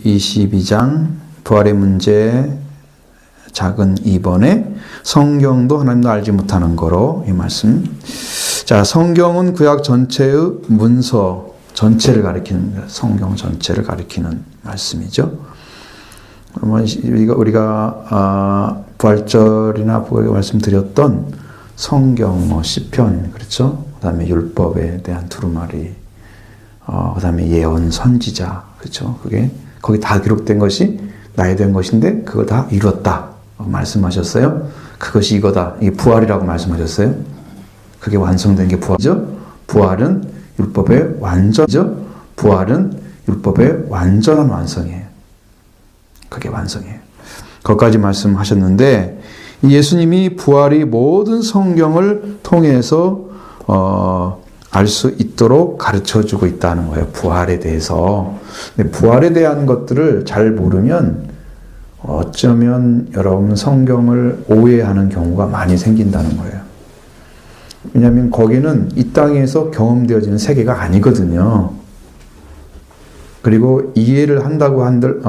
22장 부활의 문제 작은 2번에 성경도 하나님도 알지 못하는 거로 이 말씀. 자, 성경은 구약 전체의 문서 전체를 가리키는, 성경 전체를 가리키는 말씀이죠. 우리가 부활절이나 부활에 말씀드렸던 성경, 시편, 그렇죠? 그 다음에 율법에 대한 두루마리, 그 다음에 예언, 선지자, 그렇죠? 그게 거기 다 기록된 것이 나에 대한 것인데 그거 다 이뤘다 말씀하셨어요. 그것이 이거다. 이게 부활이라고 말씀하셨어요. 그게 완성된 게 부활이죠. 부활은 율법의 완전이죠. 부활은 율법의 완전한 완성이에요. 그게 완성이에요. 거기까지 말씀하셨는데 예수님이 부활이 모든 성경을 통해서 알 수 있도록 가르쳐주고 있다는 거예요. 부활에 대해서. 근데 부활에 대한 것들을 잘 모르면 어쩌면 여러분 성경을 오해하는 경우가 많이 생긴다는 거예요. 왜냐하면 거기는 이 땅에서 경험되어지는 세계가 아니거든요. 그리고 이해를 한다고 한들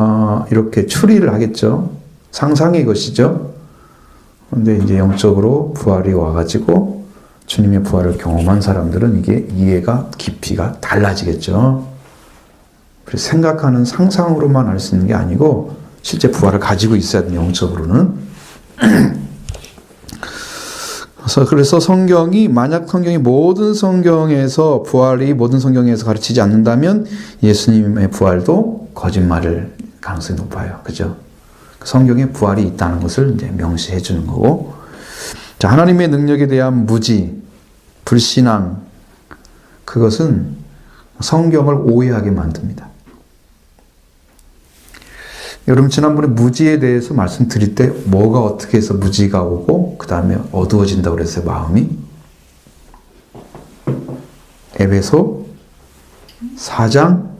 이렇게 추리를 하겠죠. 상상의 것이죠. 그런데 이제 영적으로 부활이 와가지고 주님의 부활을 경험한 사람들은 이게 이해가 깊이가 달라지겠죠. 그래서 생각하는 상상으로만 알 수 있는 게 아니고 실제 부활을 가지고 있어야 돼요. 영적으로는. 그래서 성경이 만약 성경이 모든 성경에서 부활이 모든 성경에서 가르치지 않는다면 예수님의 부활도 거짓말일 가능성이 높아요. 그죠? 성경에 부활이 있다는 것을 이제 명시해 주는 거고. 자, 하나님의 능력에 대한 무지, 불신앙, 그것은 성경을 오해하게 만듭니다. 여러분 지난번에 무지에 대해서 말씀드릴 때 뭐가 어떻게 해서 무지가 오고 그 다음에 어두워진다고 그랬어요. 마음이. 에베소 4장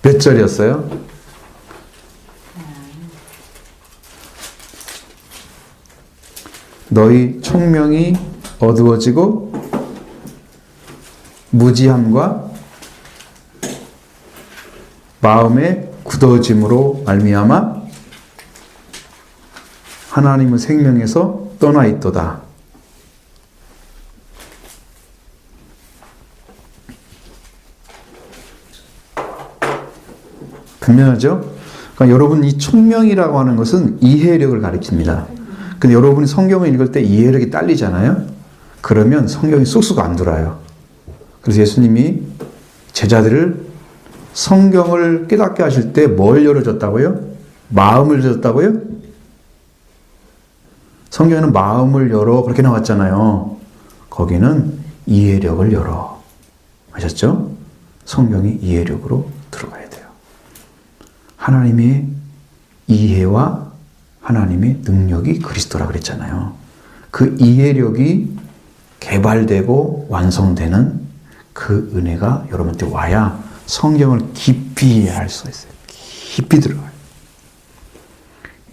몇 절이었어요? 너희 총명이 어두워지고 무지함과 마음의 굳어짐으로 말미암아 하나님의 생명에서 떠나 있도다. 분명하죠? 그러니까 여러분 이 총명이라고 하는 것은 이해력을 가리킵니다. 근데 여러분이 성경을 읽을 때 이해력이 딸리잖아요? 그러면 성경이 쑥쑥 안 돌아요. 그래서 예수님이 제자들을 성경을 깨닫게 하실 때 뭘 열어줬다고요? 마음을 열어줬다고요? 성경에는 마음을 열어 그렇게 나왔잖아요. 거기는 이해력을 열어. 아셨죠? 성경이 이해력으로 들어가야 돼요. 하나님의 이해와 하나님의 능력이 그리스도라 그랬잖아요. 그 이해력이 개발되고 완성되는 그 은혜가 여러분한테 와야 성경을 깊이 이해할 수 있어요. 깊이 들어가요.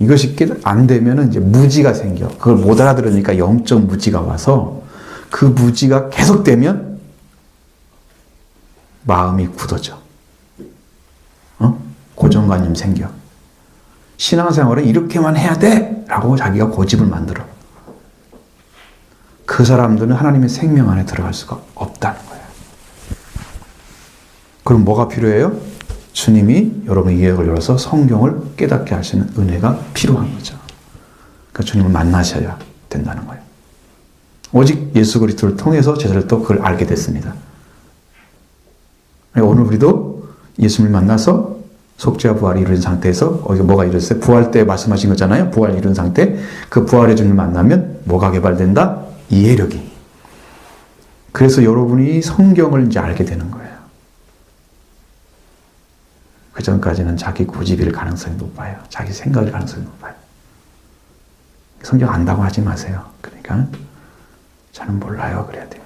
이것이 안 되면 이제 무지가 생겨. 그걸 못 알아들으니까 영적 무지가 와서 그 무지가 계속되면 마음이 굳어져. 고정관념 생겨. 신앙생활은 이렇게만 해야 돼! 라고 자기가 고집을 만들어. 그 사람들은 하나님의 생명 안에 들어갈 수가 없다는 거예요. 그럼 뭐가 필요해요? 주님이 여러분의 이해력을 열어서 성경을 깨닫게 하시는 은혜가 필요한 거죠. 그러니까 주님을 만나셔야 된다는 거예요. 오직 예수 그리스도를 통해서 제자들도 그걸 알게 됐습니다. 오늘 우리도 예수님을 만나서 속죄와 부활이 이루어진 상태에서 뭐가 이루어졌어요? 부활 때 말씀하신 거잖아요. 부활이 이룬 상태. 그 부활의 주님을 만나면 뭐가 개발된다? 이해력이. 그래서 여러분이 성경을 이제 알게 되는 거예요. 그 전까지는 자기 고집일 가능성이 높아요. 자기 생각일 가능성이 높아요. 성경 안다고 하지 마세요. 그러니까 저는 몰라요. 그래야 돼요.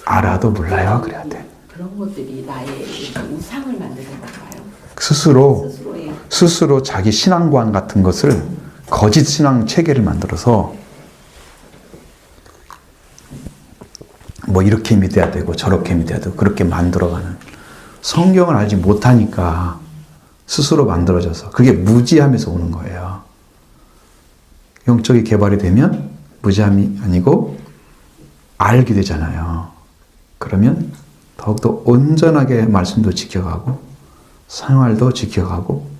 알아도 몰라요. 그래야 돼. 그런 것들이 나의 우상을 만드는 건가요? 스스로 자기 신앙관 같은 것을 거짓 신앙 체계를 만들어서 뭐 이렇게 믿어야 되고 저렇게 믿어야 되고 그렇게 만들어가는, 성경을 알지 못하니까 스스로 만들어져서 그게 무지함에서 오는 거예요. 영적인 개발이 되면 무지함이 아니고 알게 되잖아요. 그러면 더욱더 온전하게 말씀도 지켜가고 생활도 지켜가고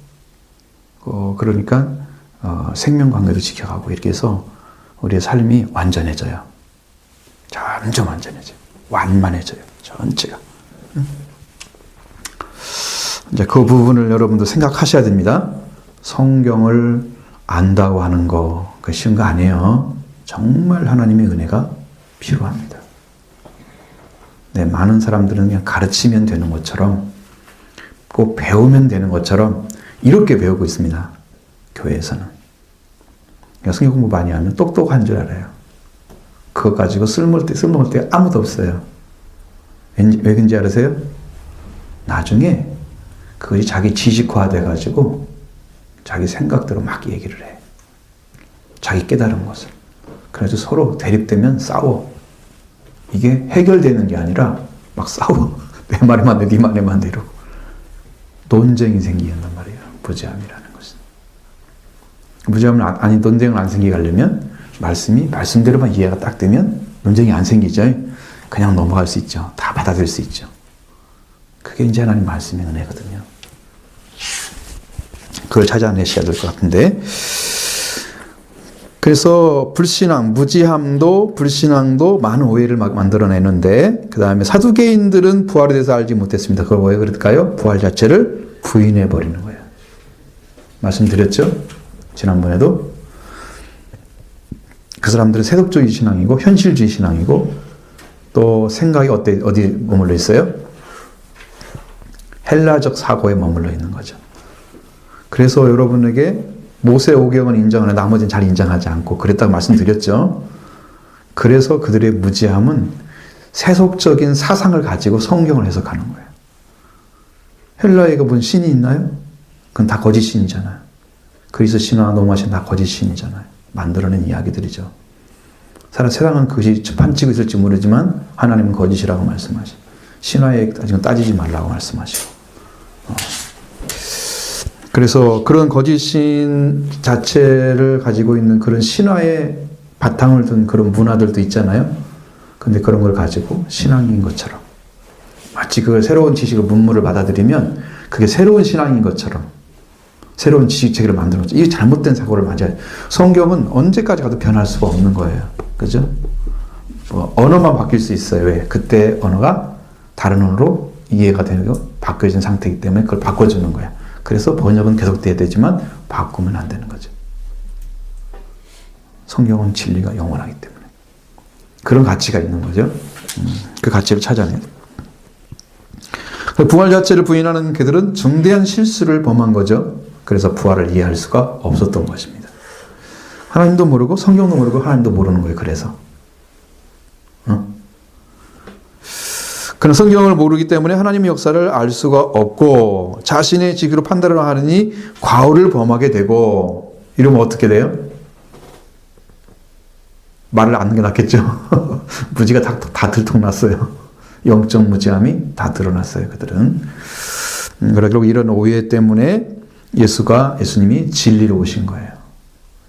그러니까 생명관계도 지켜가고 이렇게 해서 우리의 삶이 완전해져요. 점점 완전해져요. 완만해져요. 전체가. 이제 그 부분을 여러분도 생각하셔야 됩니다. 성경을 안다고 하는 거, 그 쉬운 거 아니에요. 정말 하나님의 은혜가 필요합니다. 네, 많은 사람들은 그냥 가르치면 되는 것처럼, 꼭 배우면 되는 것처럼 이렇게 배우고 있습니다. 교회에서는. 그러니까 성경 공부 많이 하면 똑똑한 줄 알아요. 그거 가지고 쓸모올 때 아무도 없어요. 왜 그런지 아세요? 나중에 그것이 자기 지식화 돼가지고 자기 생각대로 막 얘기를 해. 자기 깨달은 것을. 그래서 서로 대립되면 싸워. 이게 해결되는 게 아니라 막 싸워. 내 말에만 돼, 네 말에만 돼, 이러고. 논쟁이 생긴단 말이에요. 무지함이라는 것은. 무지함은 논쟁을 안 생기게 하려면 말씀대로만 이해가 딱 되면 논쟁이 안 생기죠. 그냥 넘어갈 수 있죠. 다 받아들일 수 있죠. 그게 이제 하나님 말씀의 은혜거든요. 그걸 찾아내셔야 될 것 같은데. 그래서 불신앙, 무지함도 불신앙도 많은 오해를 막 만들어내는데, 그 다음에 사두개인들은 부활에 대해서 알지 못했습니다. 그걸 왜 그럴까요? 부활 자체를 부인해버리는 거예요. 말씀드렸죠? 지난번에도. 그 사람들은 세속주의 신앙이고 현실주의 신앙이고 또 생각이 어디 머물러 있어요? 헬라적 사고에 머물러 있는 거죠. 그래서 여러분에게 모세 오경은 인정하는 나머지는 잘 인정하지 않고 그랬다고 말씀드렸죠. 그래서 그들의 무지함은 세속적인 사상을 가지고 성경을 해석하는 거예요. 헬라에 무슨 신이 있나요? 그건 다 거짓 신이잖아요. 그리스 신화, 로마 신 다 거짓 신이잖아요. 만들어낸 이야기들이죠. 세상은 그것이 판치고 있을지 모르지만 하나님은 거짓이라고 말씀하시고 신화에 따지지 말라고 말씀하시고 그래서 그런 거짓신 자체를 가지고 있는 그런 신화의 바탕을 둔 그런 문화들도 있잖아요. 근데 그런 걸 가지고 신앙인 것처럼 마치 그 새로운 지식을 문물을 받아들이면 그게 새로운 신앙인 것처럼 새로운 지식체계를 만드는 거죠. 이게 잘못된 사고를 맞아요. 성경은 언제까지 가도 변할 수가 없는 거예요. 그죠? 언어만 바뀔 수 있어요. 왜? 그때 언어가 다른 언어로 이해가 되고 바뀌어진 상태이기 때문에 그걸 바꿔주는 거야. 그래서 번역은 계속돼야 되지만 바꾸면 안 되는 거죠. 성경은 진리가 영원하기 때문에. 그런 가치가 있는 거죠. 그 가치를 찾아내야 돼요. 부활 자체를 부인하는 그들은 중대한 실수를 범한 거죠. 그래서 부활을 이해할 수가 없었던 것입니다. 하나님도 모르고 성경도 모르고 하나님도 모르는 거예요. 그래서. 그는 성경을 모르기 때문에 하나님의 역사를 알 수가 없고 자신의 지기로 판단을 하느니 과오를 범하게 되고 이러면 어떻게 돼요? 말을 안 하는 게 낫겠죠. 무지가 다 들통났어요. 영적 무지함이 다 드러났어요. 그들은. 그리고 이런 오해 때문에 예수님이 진리로 오신 거예요.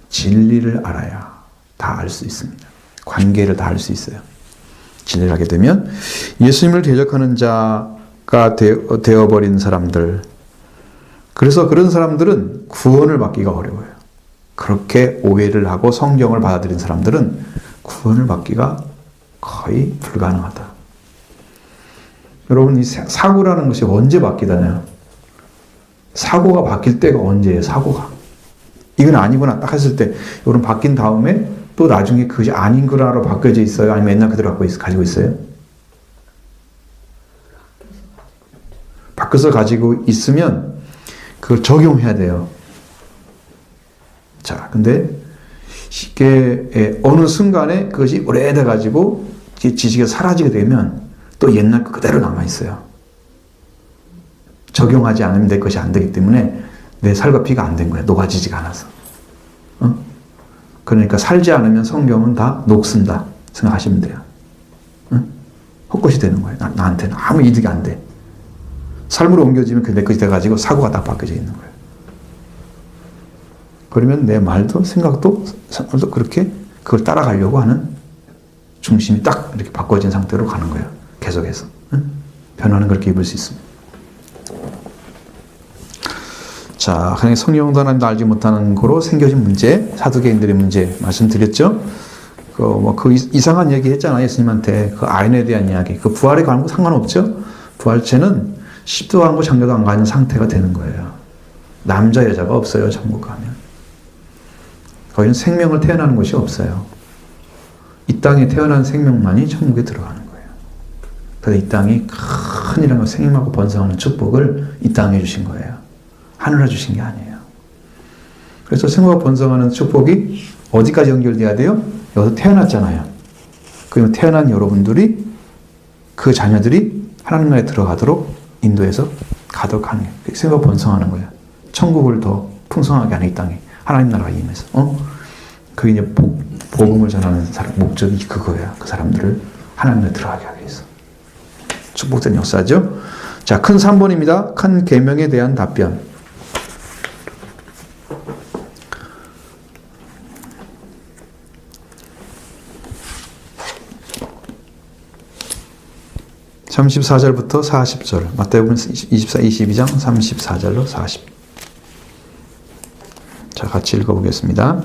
진리를 알아야 다 알 수 있습니다. 관계를 다 알 수 있어요. 진리를 하게 되면 예수님을 대적하는 자가 되어버린 사람들, 그래서 그런 사람들은 구원을 받기가 어려워요. 그렇게 오해를 하고 성경을 받아들인 사람들은 구원을 받기가 거의 불가능하다. 여러분, 이 사고라는 것이 언제 바뀌다냐? 사고가 바뀔 때가 언제예요? 사고가. 이건 아니구나 딱 했을 때 여러분 바뀐 다음에 또 나중에 그것이 아닌 거라로 바뀌어져 있어요? 아니면 옛날 그대로 가지고 있어요? 바뀌어서 가지고 있으면 그걸 적용해야 돼요. 자, 근데 이게 어느 순간에 그것이 오래돼 가지고 지식이 사라지게 되면 또 옛날 그대로 남아 있어요. 적용하지 않으면 내 것이 안 되기 때문에 내 살과 피가 안 된 거야. 녹아지지가 않아서. 그러니까 살지 않으면 성경은 다 녹슨다 생각하시면 돼요. 헛것이 되는 거예요. 나한테는 아무 이득이 안 돼. 삶으로 옮겨지면 그게 내 것이 돼가지고 사고가 딱 바뀌어져 있는 거예요. 그러면 내 말도 생각도 그렇게 그걸 따라가려고 하는 중심이 딱 이렇게 바꿔진 상태로 가는 거예요. 계속해서. 응? 변화는 그렇게 입을 수 있습니다. 자, 그냥 성령도 하나님도 알지 못하는 거로 생겨진 문제, 사두개인들의 문제 말씀드렸죠? 그 이상한 얘기 했잖아요. 예수님한테. 그 아인에 대한 이야기. 그 부활에 관한 거 상관없죠? 부활체는 십도 안 가고 장가도 안 가는 상태가 되는 거예요. 남자, 여자가 없어요. 천국 가면. 거기는 생명을 태어나는 곳이 없어요. 이 땅에 태어난 생명만이 천국에 들어가는 거예요. 그래서 이 땅이 큰이라는 생명하고 번성하는 축복을 이 땅에 주신 거예요. 하늘에 주신 게 아니에요. 그래서 생명하고 번성하는 축복이 어디까지 연결돼야 돼요? 여기서 태어났잖아요. 그러면 태어난 여러분들이 그 자녀들이 하나님 나라에 들어가도록 인도해서 가도록 하는 거예요. 생명하고 번성하는 거예요. 천국을 더 풍성하게 하는 이 땅에 하나님 나라가 임해서. 그게 이제 복음을 전하는 사람 목적이 그거야. 그 사람들을 하나님 나라에 들어가게 하기 위해서. 축복된 역사죠. 자, 큰 3번입니다. 큰 계명에 대한 답변. (34절부터) (40절) 마태복음 22장 34절로 40. 자, 같이 읽어보겠습니다.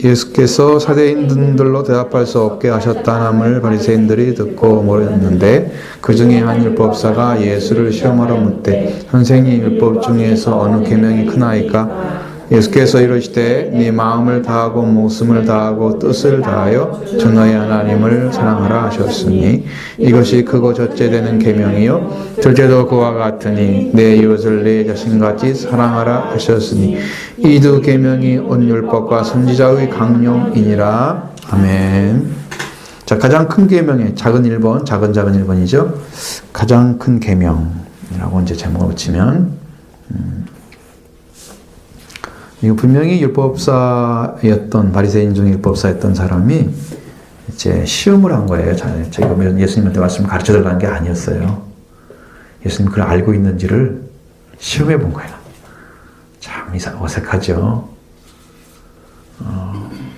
예수께서 사대인들로 대답할 수 없게 하셨다함을 바리새인들이 듣고 모였는데 그 중에 한 율법사가 예수를 시험하러 묻되 선생님, 율법 중에서 어느 계명이 크나이까? 예수께서 이르시되 네 마음을 다하고 목숨을 다하고 뜻을 다하여 주 너의 하나님을 사랑하라 하셨으니 이것이 크고 첫째 되는 계명이요 둘째도 그와 같으니 내 이웃을 내 자신같이 사랑하라 하셨으니 이 두 계명이 온 율법과 선지자의 강령이니라. 아멘. 자, 가장 큰 계명의 작은 1번, 작은 1번이죠. 가장 큰 계명이라고 이제 제목을 붙이면 이거 분명히 율법사였던 바리새인 중 율법사였던 사람이 이제 시험을 한 거예요. 제가 예수님한테 말씀을 가르쳐 달라는 게 아니었어요. 예수님 그걸 알고 있는지를 시험해 본 거예요. 참 어색하죠.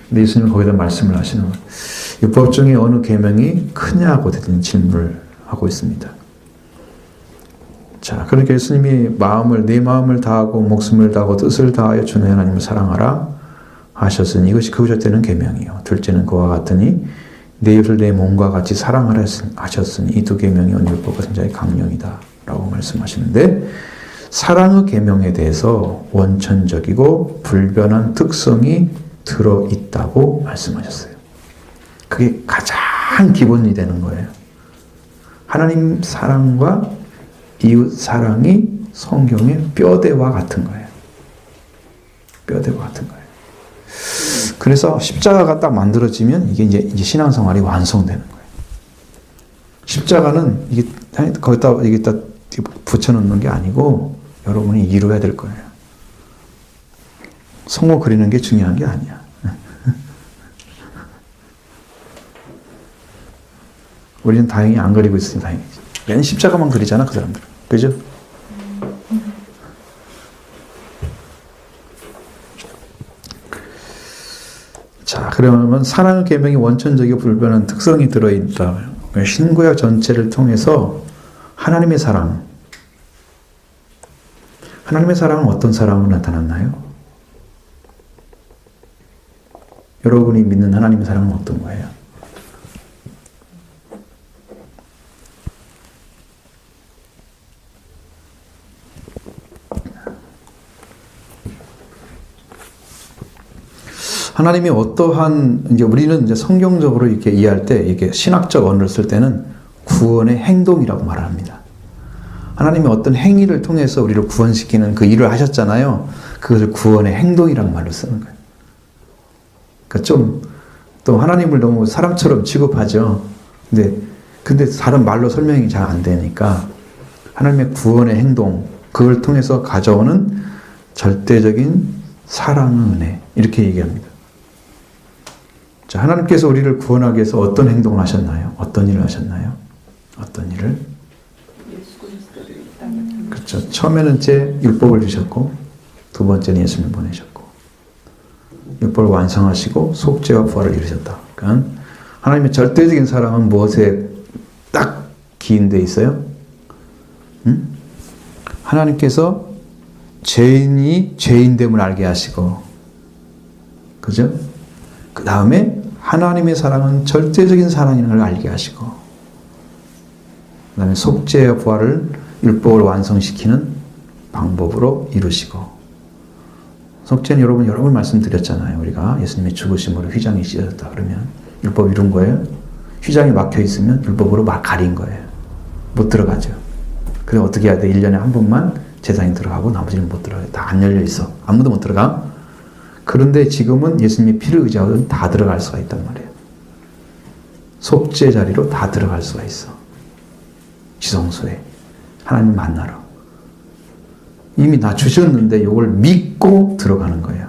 근데 예수님은 거기다 말씀을 하시는 거예요. 율법 중에 어느 계명이 크냐고 대신 질문을 하고 있습니다. 자, 그러니까 예수님이 내 마음을 다하고 목숨을 다하고 뜻을 다하여 주 너의 하나님을 사랑하라 하셨으니 이것이 그 첫째는 계명이요 둘째는 그와 같으니 내 이웃을 내 몸과 같이 사랑하라 하셨으니 이 두 계명이 온 율법과 선지자의 강령이다 라고 말씀하시는데, 사랑의 계명에 대해서 원천적이고 불변한 특성이 들어있다고 말씀하셨어요. 그게 가장 기본이 되는 거예요. 하나님 사랑과 이웃 사랑이 성경의 뼈대와 같은 거예요. 뼈대와 같은 거예요. 그래서 십자가가 딱 만들어지면 이게 이제 신앙생활이 완성되는 거예요. 십자가는 이게 거기다 붙여놓는 게 아니고 여러분이 이루어야 될 거예요. 성모 그리는 게 중요한 게 아니야. 우리는 다행히 안 그리고 있으니 다행이지. 맨 십자가만 그리잖아, 그 사람들은. 그죠? 자, 그러면 사랑의 계명이 원천적이고 불변한 특성이 들어있다. 신구약 전체를 통해서 하나님의 사랑은 어떤 사랑으로 나타났나요? 여러분이 믿는 하나님의 사랑은 어떤 거예요? 하나님이 이제 우리는 이제 성경적으로 이렇게 이해할 때, 이게 신학적 언어를 쓸 때는 구원의 행동이라고 말합니다. 하나님이 어떤 행위를 통해서 우리를 구원시키는 그 일을 하셨잖아요. 그것을 구원의 행동이라는 말로 쓰는 거예요. 그러니까 또 하나님을 너무 사람처럼 취급하죠. 근데 다른 말로 설명이 잘 안 되니까 하나님의 구원의 행동, 그걸 통해서 가져오는 절대적인 사랑의 은혜, 이렇게 얘기합니다. 자, 하나님께서 우리를 구원하기 위해서 어떤 행동을 하셨나요? 어떤 일을 하셨나요? 어떤 일을? 예수 그리스도를 이 땅에 보내셨어요. 그렇죠. 처음에는 제 율법을 주셨고 두 번째는 예수님을 보내셨고 율법을 완성하시고 속죄와 부활을 이루셨다. 그러니까 하나님의 절대적인 사랑은 무엇에 딱 기인되어 있어요? 응? 하나님께서 죄인이 죄인됨을 알게 하시고, 그죠? 그 다음에 하나님의 사랑은 절대적인 사랑인 걸 알게 하시고, 그 다음에 속죄와 부활을 율법을 완성시키는 방법으로 이루시고, 속죄는 여러분 여러 번 말씀드렸잖아요. 우리가 예수님의 죽으심으로 휘장이 찢어졌다 그러면 율법 이룬 거예요. 휘장이 막혀 있으면 율법으로 막 가린 거예요. 못 들어가죠. 그래서 어떻게 해야 돼? 1년에 한 번만 제사장이 들어가고 나머지는 못 들어가요. 다 안 열려 있어. 아무도 못 들어가. 그런데 지금은 예수님의 피를 의지하고 다 들어갈 수가 있단 말이에요. 속죄 자리로 다 들어갈 수가 있어. 지성소에 하나님 만나러. 이미 다 주셨는데 이걸 믿고 들어가는 거예요.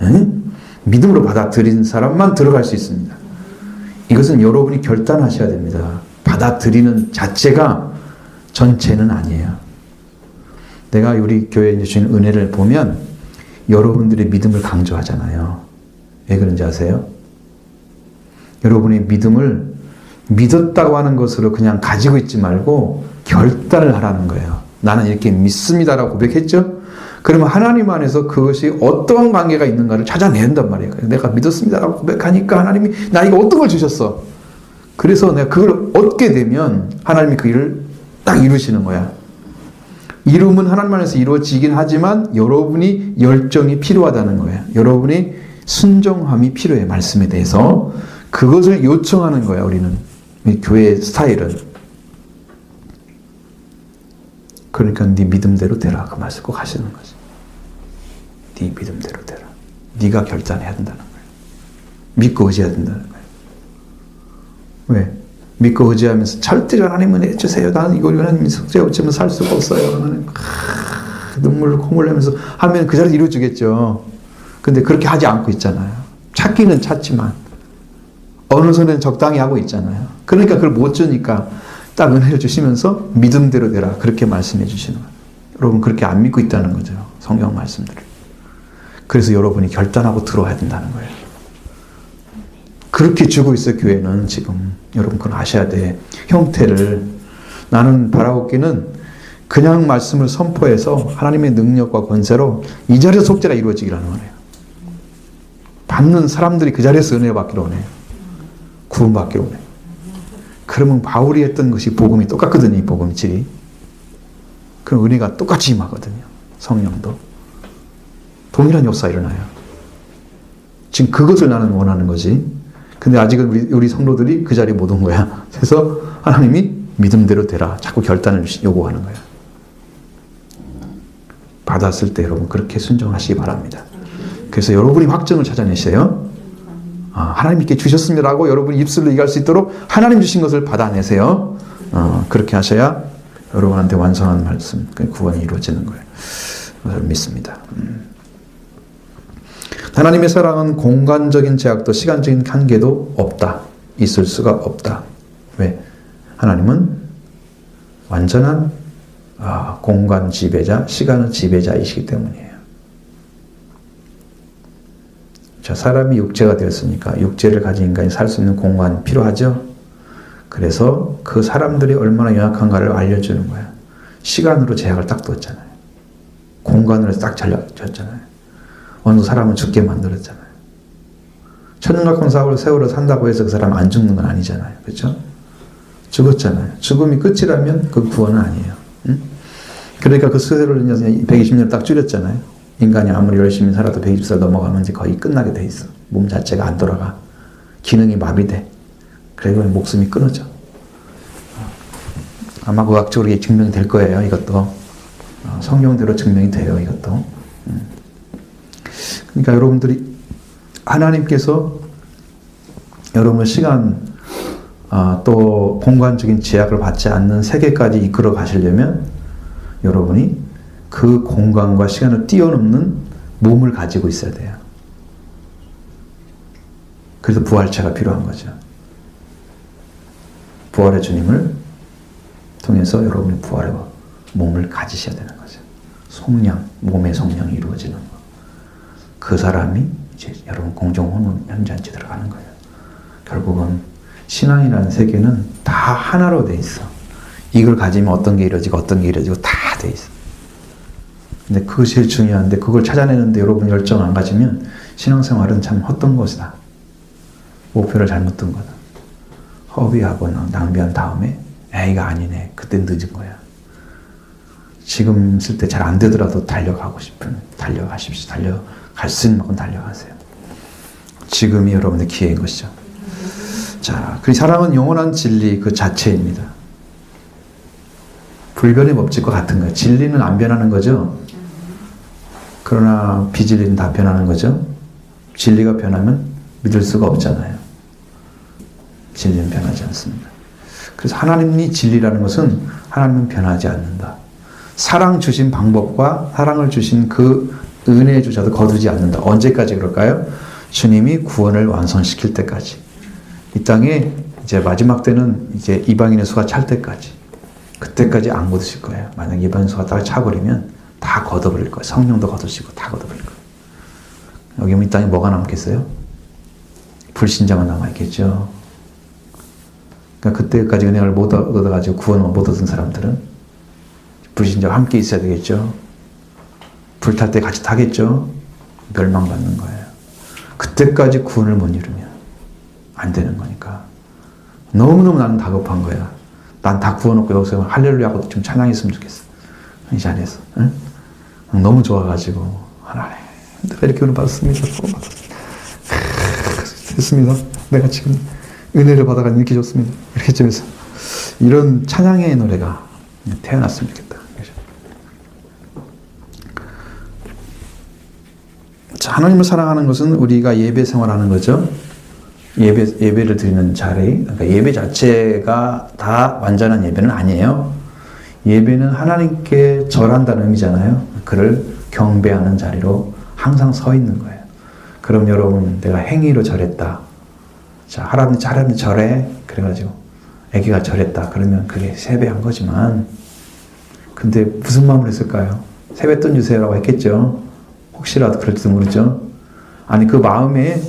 응? 믿음으로 받아들인 사람만 들어갈 수 있습니다. 이것은 여러분이 결단하셔야 됩니다. 받아들이는 자체가 전체는 아니에요. 내가 우리 교회에 주신 은혜를 보면 여러분들의 믿음을 강조하잖아요. 왜 그런지 아세요? 여러분의 믿음을 믿었다고 하는 것으로 그냥 가지고 있지 말고 결단을 하라는 거예요. 나는 이렇게 믿습니다라고 고백했죠? 그러면 하나님 안에서 그것이 어떠한 관계가 있는가를 찾아내야 한단 말이에요. 내가 믿었습니다라고 고백하니까 하나님이 나에게 어떤 걸 주셨어. 그래서 내가 그걸 얻게 되면 하나님이 그 일을 딱 이루시는 거야. 이름은 하나님 안에서 이루어지긴 하지만 여러분이 열정이 필요하다는 거예요. 여러분이 순종함이 필요해. 말씀에 대해서. 그것을 요청하는 거야. 우리는. 교회의 스타일은. 그러니까 네 믿음대로 되라. 그 말씀 꼭 하시는 거지. 네 믿음대로 되라. 네가 결단해야 된다는 거예요. 믿고 의지해야 된다는 거예요. 왜? 믿고 의지하면서 절대 하나님은 해주세요. 나는 이걸 하나님 속죄 없으면 살 수가 없어요. 나는 눈물을 콧물 내면서 하면 그 자리에 이루어지겠죠. 근데 그렇게 하지 않고 있잖아요. 찾기는 찾지만 어느 손에는 적당히 하고 있잖아요. 그러니까 그걸 못 주니까 딱 은혜를 주시면서 믿음대로 되라. 그렇게 말씀해 주시는 거예요. 여러분 그렇게 안 믿고 있다는 거죠. 성경 말씀들을. 그래서 여러분이 결단하고 들어와야 된다는 거예요. 그렇게 주고 있어요. 교회는 지금. 여러분 그건 아셔야 돼. 형태를. 나는 바라옵기는 그냥 말씀을 선포해서 하나님의 능력과 권세로 이 자리에서 속죄가 이루어지기를 원해요. 받는 사람들이 그 자리에서 은혜를 받기를 원해요. 구원받기를 원해요. 그러면 바울이 했던 것이 복음이 똑같거든요. 이 복음 질이. 그럼 은혜가 똑같이 임하거든요. 성령도. 동일한 역사가 일어나요. 지금 그것을 나는 원하는 거지. 근데 아직은 우리 성도들이 그 자리에 못 온 거야. 그래서 하나님이 믿음대로 되라. 자꾸 결단을 요구하는 거야. 받았을 때 여러분 그렇게 순종하시기 바랍니다. 그래서 여러분이 확정을 찾아내세요. 하나님 있게 주셨습니다라고 여러분이 입술로 얘기할 수 있도록 하나님 주신 것을 받아내세요. 그렇게 하셔야 여러분한테 완성한 말씀, 구원이 이루어지는 거예요. 그걸 믿습니다. 하나님의 사랑은 공간적인 제약도 시간적인 한계도 없다. 있을 수가 없다. 왜? 하나님은 완전한 공간 지배자, 시간의 지배자이시기 때문이에요. 자, 사람이 육체가 되었으니까 육체를 가진 인간이 살 수 있는 공간이 필요하죠. 그래서 그 사람들이 얼마나 연약한가를 알려주는 거야. 시간으로 제약을 딱 뒀잖아요. 공간으로 딱 잘라줬잖아요. 어느 사람은 죽게 만들었잖아요. 천년각권 사고를 세월을 산다고 해서 그 사람 안 죽는 건 아니잖아요. 그렇죠? 죽었잖아요. 죽음이 끝이라면 그 구원은 아니에요. 응? 그러니까 그 세월을 120년 딱 줄였잖아요. 인간이 아무리 열심히 살아도 120살 넘어가면 이제 거의 끝나게 돼 있어. 몸 자체가 안 돌아가. 기능이 마비돼. 그리고 목숨이 끊어져. 아마 과학적으로 이게 증명이 될 거예요. 이것도. 성경대로 증명이 돼요. 이것도. 그러니까 여러분들이 하나님께서 여러분의 시간 또 공간적인 제약을 받지 않는 세계까지 이끌어 가시려면 여러분이 그 공간과 시간을 뛰어넘는 몸을 가지고 있어야 돼요. 그래서 부활체가 필요한 거죠. 부활의 주님을 통해서 여러분이 부활의 몸을 가지셔야 되는 거죠. 속량, 몸의 속량이 이루어지는 거. 그 사람이 이제 여러분 공정 현장에 들어가는 거예요. 결국은 신앙이라는 세계는 다 하나로 돼 있어. 이걸 가지면 어떤 게 이루어지고 어떤 게 이루어지고 다 돼 있어. 근데 그것이 제일 중요한데 그걸 찾아내는데 여러분 열정 안 가지면 신앙생활은 참 헛된 것이다. 목표를 잘못 둔 거다. 허비하고 낭비한 다음에 이거 아니네. 그때 늦은 거야. 지금 쓸 때 잘 안 되더라도 달려가고 싶으면 달려가십시오. 달려갈 수 있는 만큼 달려가세요. 지금이 여러분의 기회인 것이죠. 자, 그 사랑은 영원한 진리 그 자체입니다. 불변의 법칙과 같은 거예요. 진리는 안 변하는 거죠. 그러나 비진리는 다 변하는 거죠. 진리가 변하면 믿을 수가 없잖아요. 진리는 변하지 않습니다. 그래서 하나님이 진리라는 것은 하나님은 변하지 않는다. 사랑 주신 방법과 사랑을 주신 그 은혜의 주자도 거두지 않는다. 언제까지 그럴까요? 주님이 구원을 완성시킬 때까지. 이 땅에 이제 마지막 때는 이제 이방인의 수가 찰 때까지. 그때까지 안 거두실 거예요. 만약 이방인 수가 딱 차버리면 다 걷어버릴 거예요. 성령도 거두시고 다 걷어버릴 거예요. 여기 이 땅에 뭐가 남겠어요? 불신자만 남아있겠죠. 그러니까 그때까지 은혜를 못 얻어가지고 구원을 못 얻은 사람들은 불신자와 함께 있어야 되겠죠. 불탈 때 같이 타겠죠. 멸망받는 거예요. 그때까지 구원을 못 이루면 안 되는 거니까. 너무너무 나는 다급한 거야. 난 다 구워놓고 여기서 할렐루야 하고 좀 찬양했으면 좋겠어. 이 자리에서. 응? 너무 좋아가지고 하나님 내가 이렇게 은혜 받았습니다. 됐습니다. 내가 지금 은혜를 받아가 이렇게 좋습니다. 이렇게 점에서 이런 찬양의 노래가 태어났으면 좋겠다. 자, 하나님을 사랑하는 것은 우리가 예배 생활하는 거죠. 예배를 드리는 자리, 그러니까 예배 자체가 다 완전한 예배는 아니에요. 예배는 하나님께 절한다는 의미잖아요. 그를 경배하는 자리로 항상 서 있는 거예요. 그럼 여러분, 내가 행위로 절했다. 자, 하나님 절해. 그래가지고 애기가 절했다. 그러면 그게 세배한 거지만, 근데 무슨 마음으로 했을까요? 세뱃돈 주세요라고 했겠죠. 혹시라도 그럴지도 모르죠. 아니, 그 마음에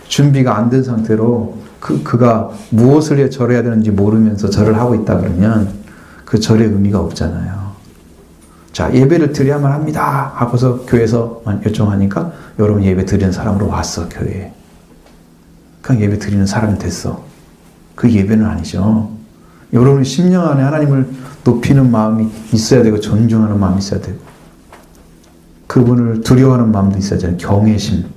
준비가 안 된 상태로 그가 무엇을 위해 절해야 되는지 모르면서 절을 하고 있다 그러면 그 절의 의미가 없잖아요. 자, 예배를 드려야만 합니다 하고서 교회에서 요청하니까 여러분 예배 드리는 사람으로 왔어, 교회에. 그냥 예배 드리는 사람이 됐어. 그 예배는 아니죠. 여러분이 10년 안에 하나님을 높이는 마음이 있어야 되고 존중하는 마음이 있어야 되고 그분을 두려워하는 마음도 있어야 되잖아요. 경외심.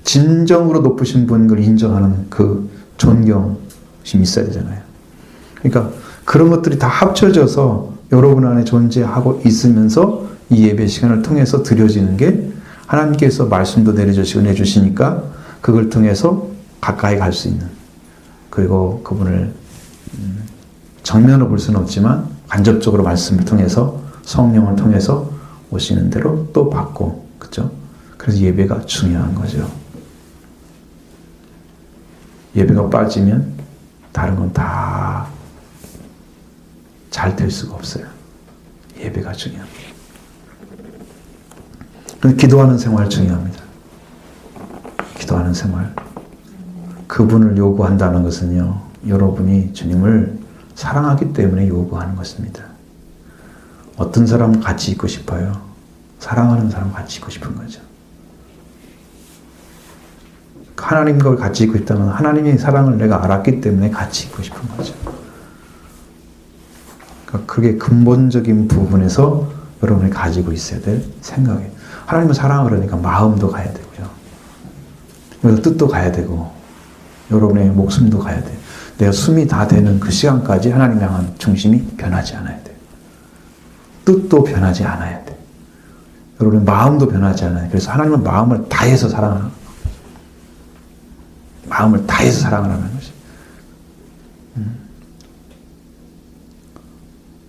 진정으로 높으신 분을 인정하는 그 존경심이 있어야 되잖아요. 그러니까 그런 것들이 다 합쳐져서 여러분 안에 존재하고 있으면서 이 예배 시간을 통해서 드려지는 게 하나님께서 말씀도 내려주시고 내주시니까 그걸 통해서 가까이 갈 수 있는, 그리고 그분을 정면으로 볼 수는 없지만 간접적으로 말씀을 통해서 성령을 통해서 오시는 대로 또 받고, 그렇죠? 그래서 예배가 중요한 거죠. 예배가 빠지면 다른 건 다 잘 될 수가 없어요. 예배가 중요합니다. 기도하는 생활 중요합니다. 기도하는 생활. 그분을 요구한다는 것은요, 여러분이 주님을 사랑하기 때문에 요구하는 것입니다. 어떤 사람 같이 있고 싶어요? 사랑하는 사람 같이 있고 싶은 거죠. 하나님과 같이 있고 있다면 하나님의 사랑을 내가 알았기 때문에 같이 있고 싶은 거죠. 그러니까 그게 근본적인 부분에서 여러분이 가지고 있어야 될 생각이에요. 하나님을 사랑을 그러니까 마음도 가야 되고요. 여기서 뜻도 가야 되고 여러분의 목숨도 가야 돼요. 내가 숨이 다 되는 그 시간까지 하나님 향한 중심이 변하지 않아야 돼요. 뜻도 변하지 않아야 돼요. 여러분의 마음도 변하지 않아요. 그래서 하나님은 마음을 다해서 사랑하는 거예요. 마음을 다해서 사랑을 하는 것이.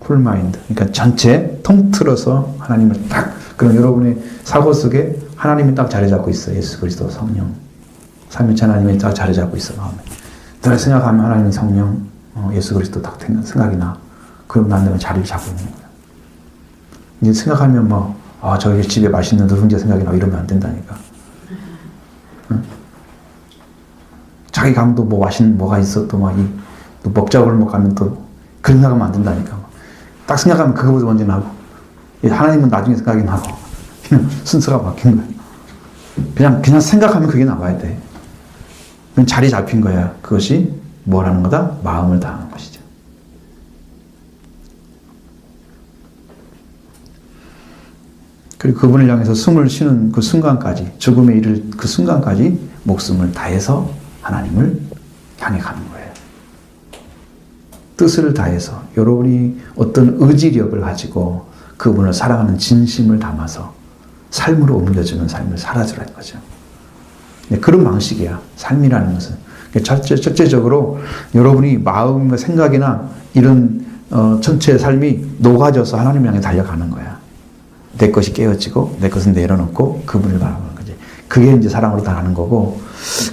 풀마인드. 그러니까 전체 통틀어서 하나님을 딱, 그럼 여러분의 사고 속에 하나님이 딱 자리 잡고 있어요. 예수 그리스도 성령. 삼위일체 하나님이 딱 자리 잡고 있어, 마음에. 내가 생각하면 하나님 성령, 예수 그리스도 딱 생각이 나. 그러고 난 다음에 자리를 잡고 있는 거야. 이제 생각하면 저기 집에 맛있는 누룽지 생각이 나 이러면 안 된다니까. 응? 자기 가면 또 맛있는 뭐가 있어 또 먹자고 골목 가면 또 그런 생각하면 안 된다니까. 딱 생각하면 그거보다 먼저 나고 하나님은 나중에 생각이 나고 그냥 순서가 바뀐 거야. 그냥 생각하면 그게 나와야 돼. 그럼 자리 잡힌 거야. 그것이 뭘 하는 거다? 마음을 다하는 것이죠. 그리고 그분을 향해서 숨을 쉬는 그 순간까지, 죽음에 이를 그 순간까지 목숨을 다해서 하나님을 향해 가는 거예요. 뜻을 다해서 여러분이 어떤 의지력을 가지고 그분을 사랑하는 진심을 담아서 삶으로 옮겨주는 삶을 살아주라는 거죠. 그런 방식이야. 삶이라는 것은. 첫째적으로 여러분이 마음과 생각이나 이런 전체의 삶이 녹아져서 하나님 향해 달려가는 거야. 내 것이 깨어지고 내 것은 내려놓고 그분을 바라보는 거지. 그게 이제 사랑으로 다가는 거고,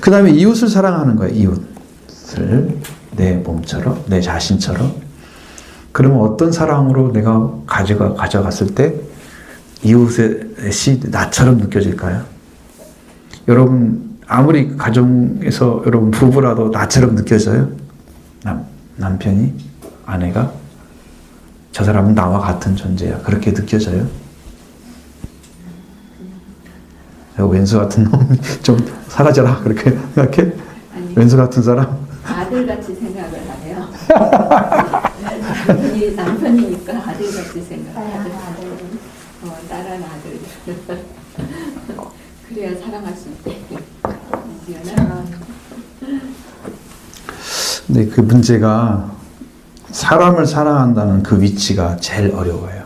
그 다음에 이웃을 사랑하는 거야. 이웃을 내 몸처럼, 내 자신처럼. 그러면 어떤 사랑으로 내가 가져갔을 때 이웃의 나처럼 느껴질까요? 여러분 아무리 가정에서 여러분 부부라도 나처럼 느껴져요? 남편이, 아내가 저 사람은 나와 같은 존재야. 그렇게 느껴져요? 왼수 같은 놈이 좀 사라져라 그렇게 생각해? 아니, 왼수 같은 사람? 아들같이 생각을 하네요. 남편이니까 아들같이 생각하죠. 딸한 아들. 그래야 사랑할 수 있대. 근데 그 문제가 사람을 사랑한다는 그 위치가 제일 어려워요.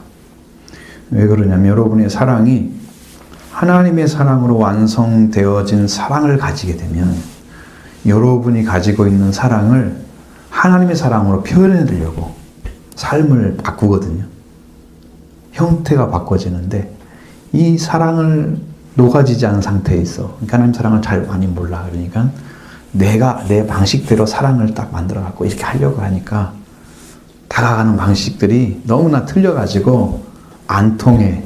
왜 그러냐면 여러분의 사랑이 하나님의 사랑으로 완성되어진 사랑을 가지게 되면 여러분이 가지고 있는 사랑을 하나님의 사랑으로 표현해내려고 삶을 바꾸거든요. 형태가 바꿔지는데 이 사랑을 녹아지지 않은 상태에 있어. 그러니까 하나님 사랑을 잘 많이 몰라. 그러니까 내가 내 방식대로 사랑을 딱 만들어 갖고 이렇게 하려고 하니까 다가가는 방식들이 너무나 틀려가지고 안 통해.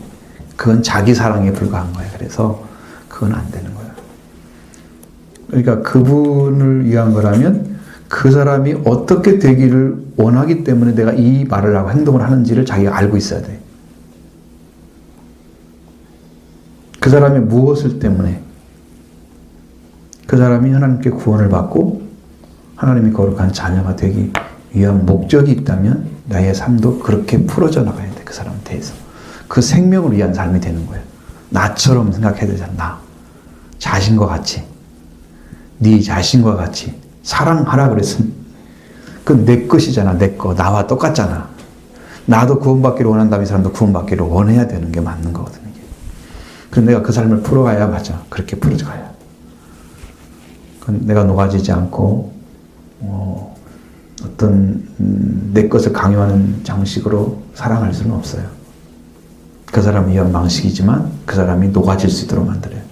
그건 자기 사랑에 불과한 거야. 그래서 그건 안 되는 거야. 그러니까 그분을 위한 거라면 그 사람이 어떻게 되기를 원하기 때문에 내가 이 말을 하고 행동을 하는지를 자기가 알고 있어야 돼. 그 사람이 무엇을 때문에 그 사람이 하나님께 구원을 받고 하나님의 거룩한 자녀가 되기 위한 목적이 있다면 나의 삶도 그렇게 풀어져 나가야 돼. 그 사람 대해서. 그 생명을 위한 삶이 되는 거예요. 나처럼 생각해야 되잖아. 나. 자신과 같이. 네 자신과 같이. 사랑하라 그랬으면 그건 내 것이잖아. 내 거. 나와 똑같잖아. 나도 구원받기를 원한다면 이 사람도 구원받기를 원해야 되는 게 맞는 거거든요. 그래서 내가 그 삶을 풀어가야 맞아. 그렇게 풀어가야. 내가 녹아지지 않고 어떤 내 것을 강요하는 장식으로 사랑할 수는 없어요. 그 사람을 위한 방식이지만 그 사람이 녹아질 수 있도록 만들어야 돼.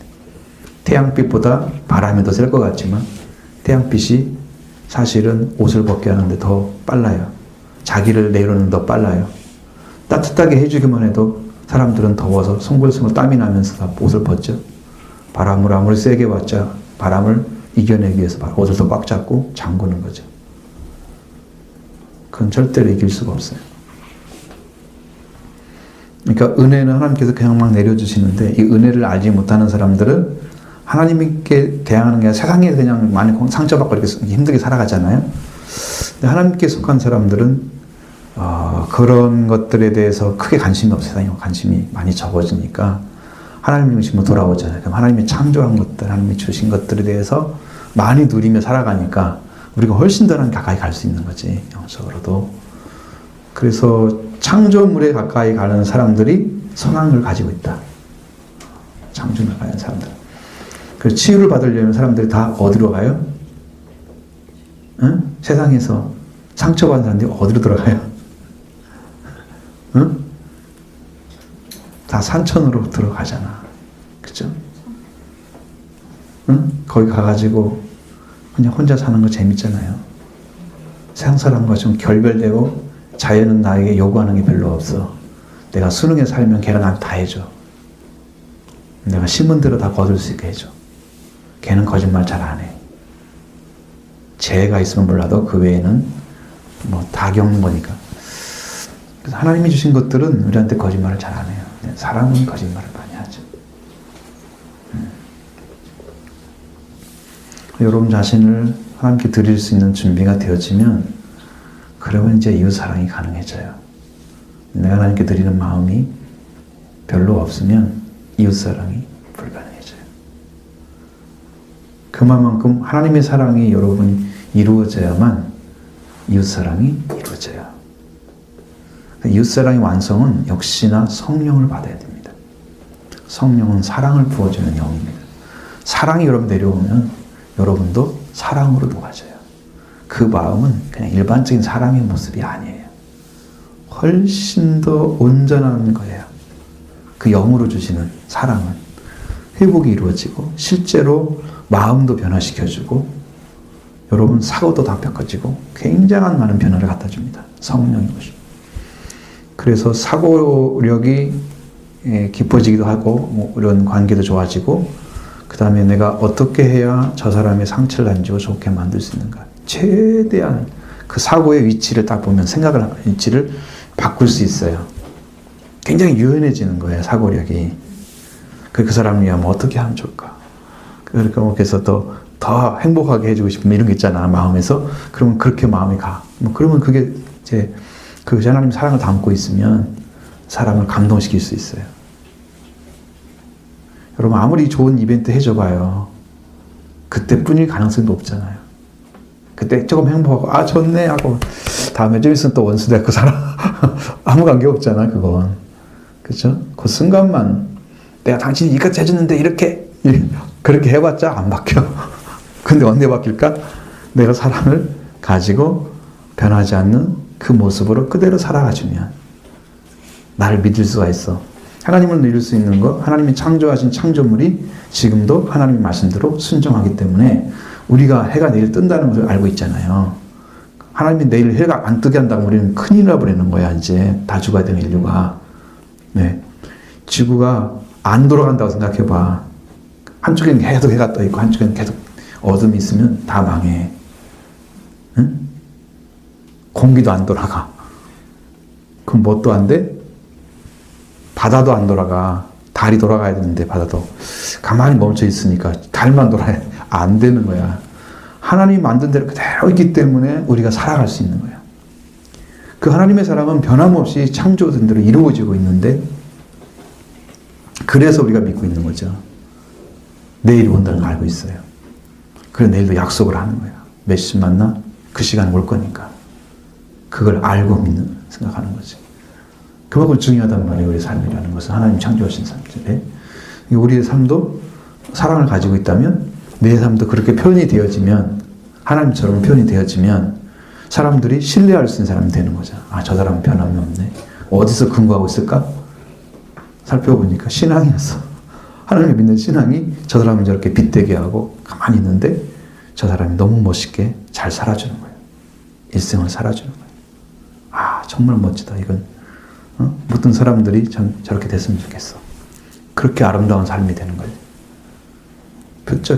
태양빛보다 바람이 더 셀 것 같지만 태양빛이 사실은 옷을 벗게 하는데 더 빨라요. 자기를 내려놓는 더 빨라요. 따뜻하게 해주기만 해도 사람들은 더워서 송글송글 땀이 나면서 옷을 벗죠. 바람을 아무리 세게 봤자 바람을 이겨내기 위해서 옷을 더 꽉 잡고 잠그는 거죠. 그건 절대로 이길 수가 없어요. 그러니까 은혜는 하나님께서 그냥 막 내려주시는데 이 은혜를 알지 못하는 사람들은 하나님께 대항하는 게 아니라 세상에 그냥 많이 상처받고 이렇게 힘들게 살아가잖아요. 근데 하나님께 속한 사람들은 그런 것들에 대해서 크게 관심이 없어요. 세상에 관심이 많이 적어지니까 하나님의 중심으로 돌아오잖아요. 그럼 하나님이 창조한 것들, 하나님이 주신 것들에 대해서 많이 누리며 살아가니까 우리가 훨씬 더 가까이 갈 수 있는 거지, 영적으로도. 그래서 창조물에 가까이 가는 사람들이 선함을 가지고 있다. 창조물에 가는 사람들. 그래서 치유를 받으려면 사람들이 다 어디로 가요? 응? 세상에서 상처받은 사람들이 어디로 들어가요? 응? 다 산천으로 들어가잖아. 그죠? 응? 거기 가가지고 그냥 혼자 사는 거 재밌잖아요. 세상 사람과 좀 결별되고 자연은 나에게 요구하는 게 별로 없어. 내가 순응해 살면 걔가 나한테 다 해줘. 내가 심은 대로 다 거둘 수 있게 해줘. 걔는 거짓말 잘 안 해. 죄가 있으면 몰라도 그 외에는 뭐 다 겪는 거니까. 그래서 하나님이 주신 것들은 우리한테 거짓말을 잘 안 해요. 사람은 거짓말을 많이 하죠. 여러분 자신을 하나님께 드릴 수 있는 준비가 되어지면 그러면 이제 이웃사랑이 가능해져요. 내가 하나님께 드리는 마음이 별로 없으면 이웃사랑이 불가능해져요. 그만큼 하나님의 사랑이 여러분이 이루어져야만 이웃사랑이 이루어져요. 이웃사랑의 완성은 역시나 성령을 받아야 됩니다. 성령은 사랑을 부어주는 영입니다. 사랑이 여러분 내려오면 여러분도 사랑으로 녹아져요. 그 마음은 그냥 일반적인 사랑의 모습이 아니에요. 훨씬 더 온전한 거예요. 그 영으로 주시는 사랑은 회복이 이루어지고 실제로 마음도 변화시켜주고 여러분 사고도 다 바꿔지고 굉장한 많은 변화를 갖다 줍니다. 성령이 오시고. 그래서 사고력이 깊어지기도 하고 이런 관계도 좋아지고 그 다음에 내가 어떻게 해야 저 사람의 상처를 안 주고 좋게 만들 수 있는가. 최대한 그 사고의 위치를 딱 보면 위치를 바꿀 수 있어요. 굉장히 유연해지는 거예요. 사고력이. 그 사람을 위하면 어떻게 하면 좋을까. 그러니까 그래서 더 행복하게 해주고 싶은 이런 게 있잖아. 마음에서. 그러면 그렇게 마음이 가. 그러면 그게 이제 그 하나님 사랑을 담고 있으면 사람을 감동시킬 수 있어요. 여러분 아무리 좋은 이벤트 해줘봐요. 그때뿐일 가능성이 높잖아요. 그때 조금 행복하고 좋네 하고 다음에 좀 있으면 또 원수 되고 그 사람 아무 관계 없잖아 그건. 그렇죠? 그 순간만 내가 당신이 이것까지 해줬는데 그렇게 해봤자 안 바뀌어. 근데 언제 바뀔까? 내가 사랑을 가지고 변하지 않는 그 모습으로 그대로 살아가주면 나를 믿을 수가 있어. 하나님을 믿을 수 있는 거, 하나님이 창조하신 창조물이 지금도 하나님의 말씀대로 순종하기 때문에 우리가 해가 내일 뜬다는 것을 알고 있잖아요. 하나님이 내일 해가 안 뜨게 한다고 우리는 큰일 나버리는 거야. 이제 다 죽어야 되는 인류가. 네. 지구가 안 돌아간다고 생각해봐. 한쪽에는 계속 해가 떠 있고 한쪽에는 계속 어둠이 있으면 다 망해. 응? 공기도 안 돌아가. 그럼 뭣도 안 돼? 바다도 안 돌아가. 달이 돌아가야 되는데 바다도 가만히 멈춰 있으니까 달만 돌아야 안 되는 거야. 하나님이 만든 대로 그대로 있기 때문에 우리가 살아갈 수 있는 거야. 그 하나님의 사랑은 변함없이 창조된 대로 이루어지고 있는데 그래서 우리가 믿고 있는 거죠. 내일이 온다는 걸 알고 있어요. 그래서 내일도 약속을 하는 거야. 몇 시 만나? 그 시간에 올 거니까. 그걸 알고 생각하는 거지. 그만큼 중요하단 말이에요. 우리의 삶이라는 것은. 하나님 창조하신 삶인데 우리의 삶도 사랑을 가지고 있다면 내 삶도 그렇게 표현이 되어지면 하나님처럼 표현이 되어지면 사람들이 신뢰할 수 있는 사람이 되는 거죠. 저 사람은 변함이 없네. 어디서 근거하고 있을까? 살펴보니까 신앙이었어. 하나님을 믿는 신앙이 저 사람을 저렇게 빛되게 하고 가만히 있는데 저 사람이 너무 멋있게 잘 살아주는 거예요. 일생을 살아주는 거예요. 정말 멋지다. 이건 모든 사람들이 저렇게 됐으면 좋겠어. 그렇게 아름다운 삶이 되는 거예요.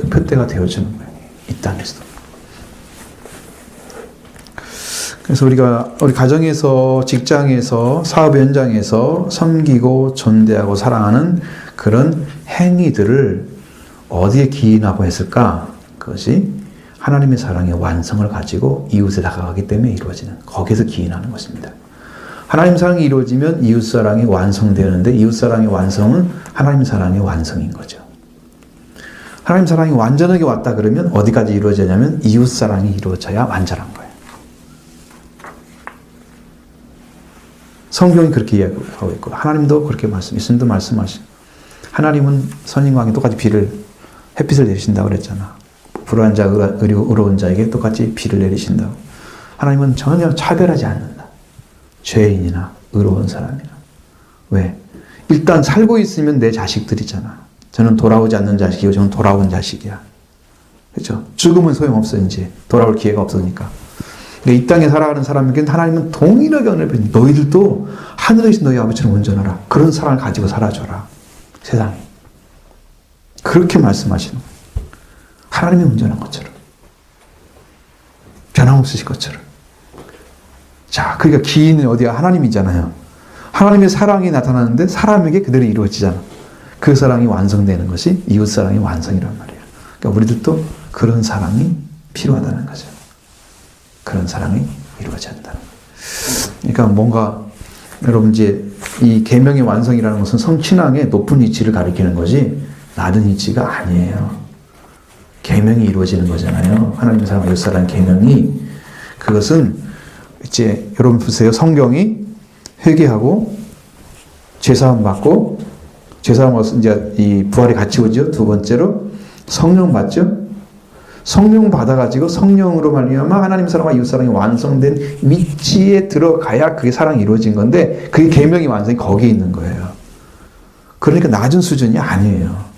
표대가 되어주는 거예요. 이 땅에서도. 그래서 우리 가정에서, 직장에서, 사업 현장에서 섬기고 존대하고 사랑하는 그런 행위들을 어디에 기인하고 했을까? 그것이 하나님의 사랑의 완성을 가지고 이웃에 다가가기 때문에 이루어지는, 거기에서 기인하는 것입니다. 하나님 사랑이 이루어지면 이웃 사랑이 완성되는데 이웃 사랑의 완성은 하나님 사랑의 완성인 거죠. 하나님 사랑이 완전하게 왔다 그러면 어디까지 이루어지냐면 이웃 사랑이 이루어져야 완전한 거예요. 성경이 그렇게 이야기하고 있고 하나님도 그렇게 예수님도 말씀하신. 하나님은 선인과 똑같이 햇빛을 내리신다고 그랬잖아. 불안한 자, 의로운 자에게 똑같이 비를 내리신다고. 하나님은 전혀 차별하지 않는다. 죄인이나 의로운 사람이나. 왜? 일단 살고 있으면 내 자식들이잖아. 저는 돌아오지 않는 자식이고 저는 돌아온 자식이야. 그렇죠? 죽으면 소용없어. 이제 돌아올 기회가 없으니까. 이 땅에 살아가는 사람에게는 하나님은 동일하게 은혜를 베푸는 너희들도 하늘에 계신 너희 아버지처럼 온전하라. 그런 사랑을 가지고 살아줘라. 세상에. 그렇게 말씀하시는 거예요. 하나님이 온전한 것처럼. 변함없으실 것처럼. 자, 그러니까 기인은 어디야? 하나님이잖아요. 하나님의 사랑이 나타나는데 사람에게 그대로 이루어지잖아. 그 사랑이 완성되는 것이 이웃사랑의 완성이란 말이에요. 그러니까 우리들도 그런 사랑이 필요하다는 거죠. 그런 사랑이 이루어져야 한다는 거예요. 그러니까 뭔가 여러분 이제 이 계명의 완성이라는 것은 성신앙의 높은 위치를 가리키는 것이 낮은 위치가 아니에요. 계명이 이루어지는 거잖아요. 하나님의 사랑, 이웃사랑 계명이. 그것은 이제 여러분 보세요. 성경이 회개하고 죄사함 받고 죄사함 얻어서 이제 이 부활이 같이 오죠. 두 번째로 성령 받죠. 성령 받아가지고 성령으로 말미암아 하나님 사랑과 이웃 사랑이 완성된 위치에 들어가야 그게 사랑이 이루어진 건데 그게 계명의 완성이 거기에 있는 거예요. 그러니까 낮은 수준이 아니에요.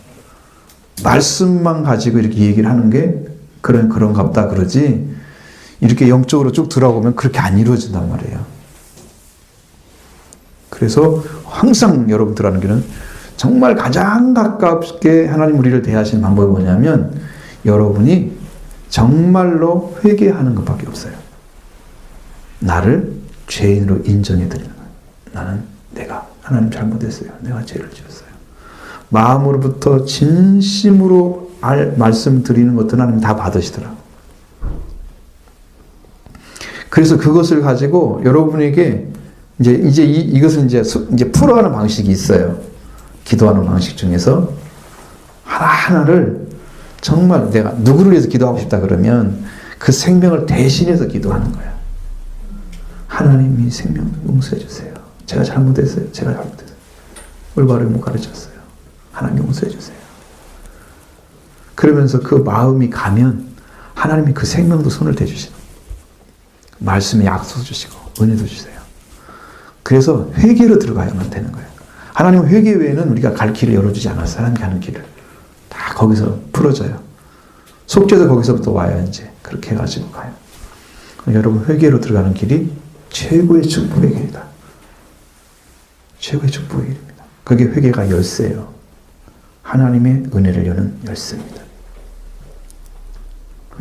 말씀만 가지고 이렇게 얘기를 하는 게 그런갑다 그러지 이렇게 영적으로 쭉 들어보면 그렇게 안 이루어진단 말이에요. 그래서 항상 여러분들 하는 길은 정말 가장 가깝게 하나님 우리를 대하시는 방법이 뭐냐면 여러분이 정말로 회개하는 것밖에 없어요. 나를 죄인으로 인정해 드리는 거예요. 나는 내가 하나님 잘못했어요. 내가 죄를 지었어요. 마음으로부터 진심으로 말씀 드리는 것도 하나님 다 받으시더라고요. 그래서 그것을 가지고 여러분에게 이것을 이제 풀어가는 방식이 있어요. 기도하는 방식 중에서 하나하나를 정말 내가 누구를 위해서 기도하고 싶다 그러면 그 생명을 대신해서 기도하는 거야. 하나님이 생명을 용서해 주세요. 제가 잘못했어요. 올바르게 못 가르쳤어요. 하나님 용서해 주세요. 그러면서 그 마음이 가면 하나님이 그 생명도 손을 대주시고 말씀에 약속도 주시고 은혜도 주세요. 그래서 회개로 들어가야만 되는 거예요. 하나님은 회개 외에는 우리가 갈 길을 열어주지 않았어요. 하나님 가는 길을. 다 거기서 풀어져요. 속죄도 거기서부터 와요. 이제 그렇게 해가지고 가요. 여러분 회개로 들어가는 길이 최고의 축복의 길이다. 최고의 축복의 길입니다. 그게 회개가 열쇠예요. 하나님의 은혜를 여는 열쇠입니다.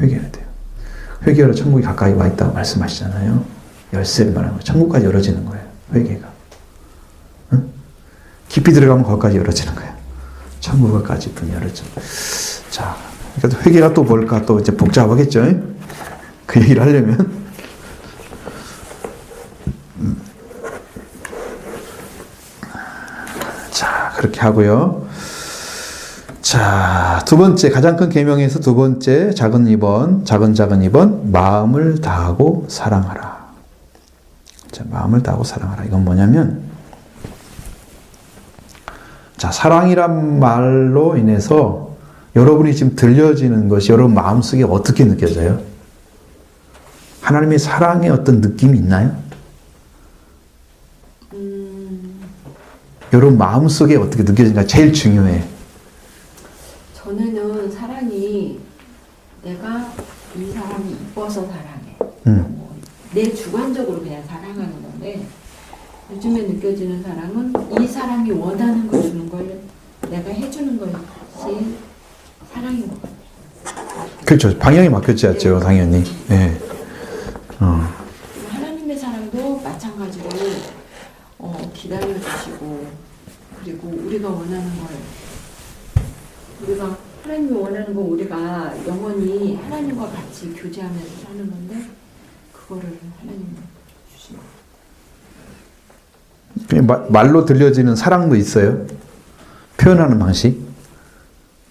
회개해야 돼요. 회개로 천국이 가까이 와 있다고 말씀하시잖아요. 열쇠를 말하는 거예요. 천국까지 열어지는 거예요. 회개가. 응? 깊이 들어가면 거기까지 열어지는 거예요. 천국까지 문 열어져. 자, 그러니까 회개가 또 뭘까 또 이제 복잡하겠죠. 그 얘기를 하려면. 자, 그렇게 하고요. 자, 두 번째, 가장 큰 계명에서 두 번째, 작은 2번, 마음을 다하고 사랑하라. 자, 마음을 다하고 사랑하라. 이건 뭐냐면, 자, 사랑이란 말로 인해서 여러분이 지금 들려지는 것이 여러분 마음속에 어떻게 느껴져요? 하나님의 사랑의 어떤 느낌이 있나요? 여러분 마음속에 어떻게 느껴지는가 제일 중요해. 저는 사랑이 내가 이 사람이 이뻐서 사랑해. 내 주관적으로 그냥 사랑하는 건데 요즘에 느껴지는 사랑은 이 사람이 원하는 걸 주는 걸 내가 해주는 것이 사랑인 것 같아요. 그렇죠. 방향이 바뀌었죠, 당연히. 네. 하나님의 사랑도 마찬가지로 기다려주시고 그리고 우리가 원하는 걸 하나님이 원하는 거 우리가 영원히 하나님과 같이 교제하면서 사는 건데 그거를 하나님이 주시는 거예요. 말로 들려지는 사랑도 있어요. 표현하는 방식.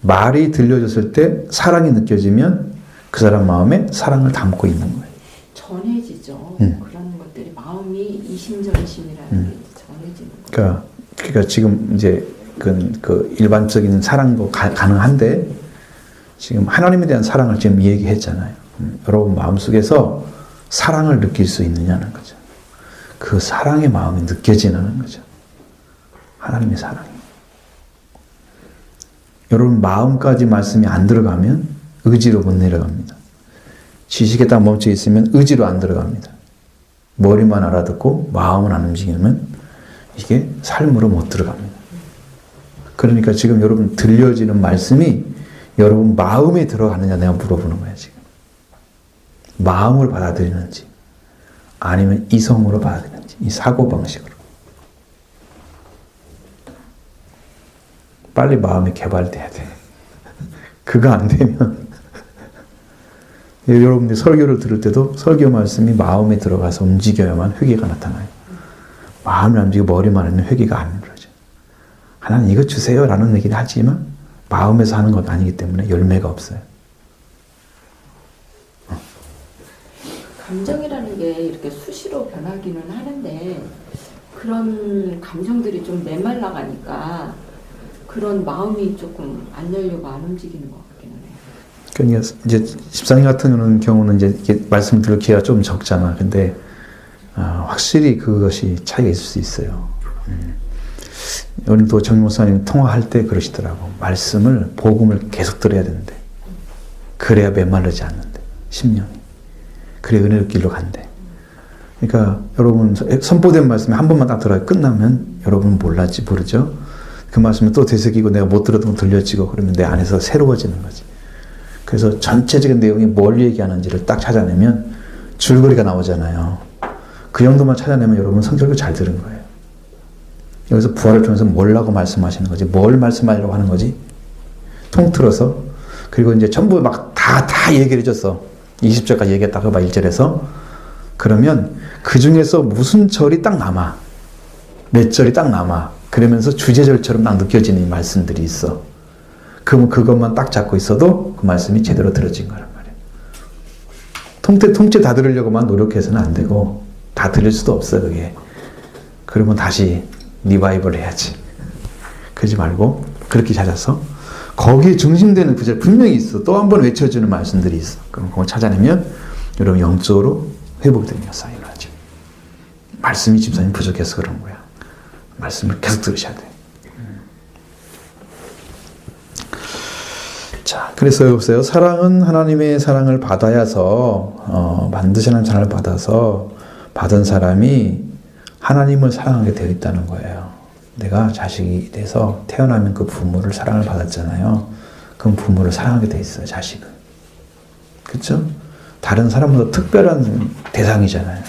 말이 들려졌을 때 사랑이 느껴지면 그 사람 마음에 사랑을 담고 있는 거예요. 전해지죠. 그런 것들이 마음이 이심전심이라는 게 전해지는 거예요. 그러니까 지금 이제 그 일반적인 사랑도 가능한데 지금 하나님에 대한 사랑을 지금 얘기했잖아요. 여러분 마음속에서 사랑을 느낄 수 있느냐는 거죠. 그 사랑의 마음이 느껴지는 거죠. 하나님의 사랑이. 여러분 마음까지 말씀이 안 들어가면 의지로 못 내려갑니다. 지식에 딱 멈춰 있으면 의지로 안 들어갑니다. 머리만 알아듣고 마음은 안 움직이면 이게 삶으로 못 들어갑니다. 그러니까 지금 여러분 들려지는 말씀이 여러분 마음에 들어가느냐 내가 물어보는 거예요. 지금 마음으로 받아들이는지 아니면 이성으로 받아들이는지 이 사고방식으로 빨리 마음이 개발돼야 돼. 그거 안 되면 여러분들이 설교를 들을 때도 설교 말씀이 마음에 들어가서 움직여야만 회개가 나타나요. 마음을 안 움직이고 머리만 하면 회개가 안 이루어져요. 하나님 이거 주세요 라는 얘기를 하지만 마음에서 하는 건 아니기 때문에 열매가 없어요. 감정이라는 게 이렇게 수시로 변하기는 하는데 그런 감정들이 좀 메말라가니까 그런 마음이 조금 안 열려고 안 움직이는 것 같기는 해요. 그러니까 이제 집사님 같은 경우는 이제 이렇게 말씀 들을 기회가 좀 적잖아. 근데 확실히 그것이 차이가 있을 수 있어요. 오늘도 정 목사님 통화할 때 그러시더라고. 말씀을 복음을 계속 들어야 되는데 그래야 메말르지 않는데 심령이 그래 은혜의 길로 간대. 그러니까 여러분 선포된 말씀이 한 번만 딱 들어야 끝나면 여러분은 몰랐지 모르죠. 그 말씀을 또 되새기고 내가 못 들었던 거 들려지고 그러면 내 안에서 새로워지는 거지. 그래서 전체적인 내용이 뭘 얘기하는지를 딱 찾아내면 줄거리가 나오잖아요. 그 정도만 찾아내면 여러분 성경을 잘 들은 거예요. 여기서 부활을 통해서 뭐라고 말씀하시는 거지? 뭘 말씀하려고 하는 거지? 통틀어서. 그리고 이제 전부 막 다 얘기를 해줬어. 20절까지 얘기했다가 막 1절에서. 그러면 그 중에서 무슨 절이 딱 남아. 몇 절이 딱 남아. 그러면서 주제절처럼 딱 느껴지는 이 말씀들이 있어. 그러면 그것만 딱 잡고 있어도 그 말씀이 제대로 들어진 거란 말이에요. 통째 다 들으려고만 노력해서는 안 되고 다 들을 수도 없어 그게. 그러면 다시 리바이벌 해야지. 그러지 말고 그렇게 찾아서 거기에 중심되는 구절 분명히 있어. 또 한 번 외쳐주는 말씀들이 있어. 그럼 그걸 찾아내면 여러분 영적으로 회복되는 역사가 일어나죠. 말씀이 집사님 부족해서 그런 거야. 말씀을 계속 들으셔야 돼. 자, 그래서 보세요. 사랑은 하나님의 사랑을 받아야서 반드시 하나님의 사랑을 받아서 받은 사람이 하나님을 사랑하게 되어 있다는 거예요. 내가 자식이 돼서 태어나면 그 부모를 사랑을 받았잖아요. 그럼 부모를 사랑하게 돼 있어요. 자식은. 그렇죠? 다른 사람보다 특별한 대상이잖아요.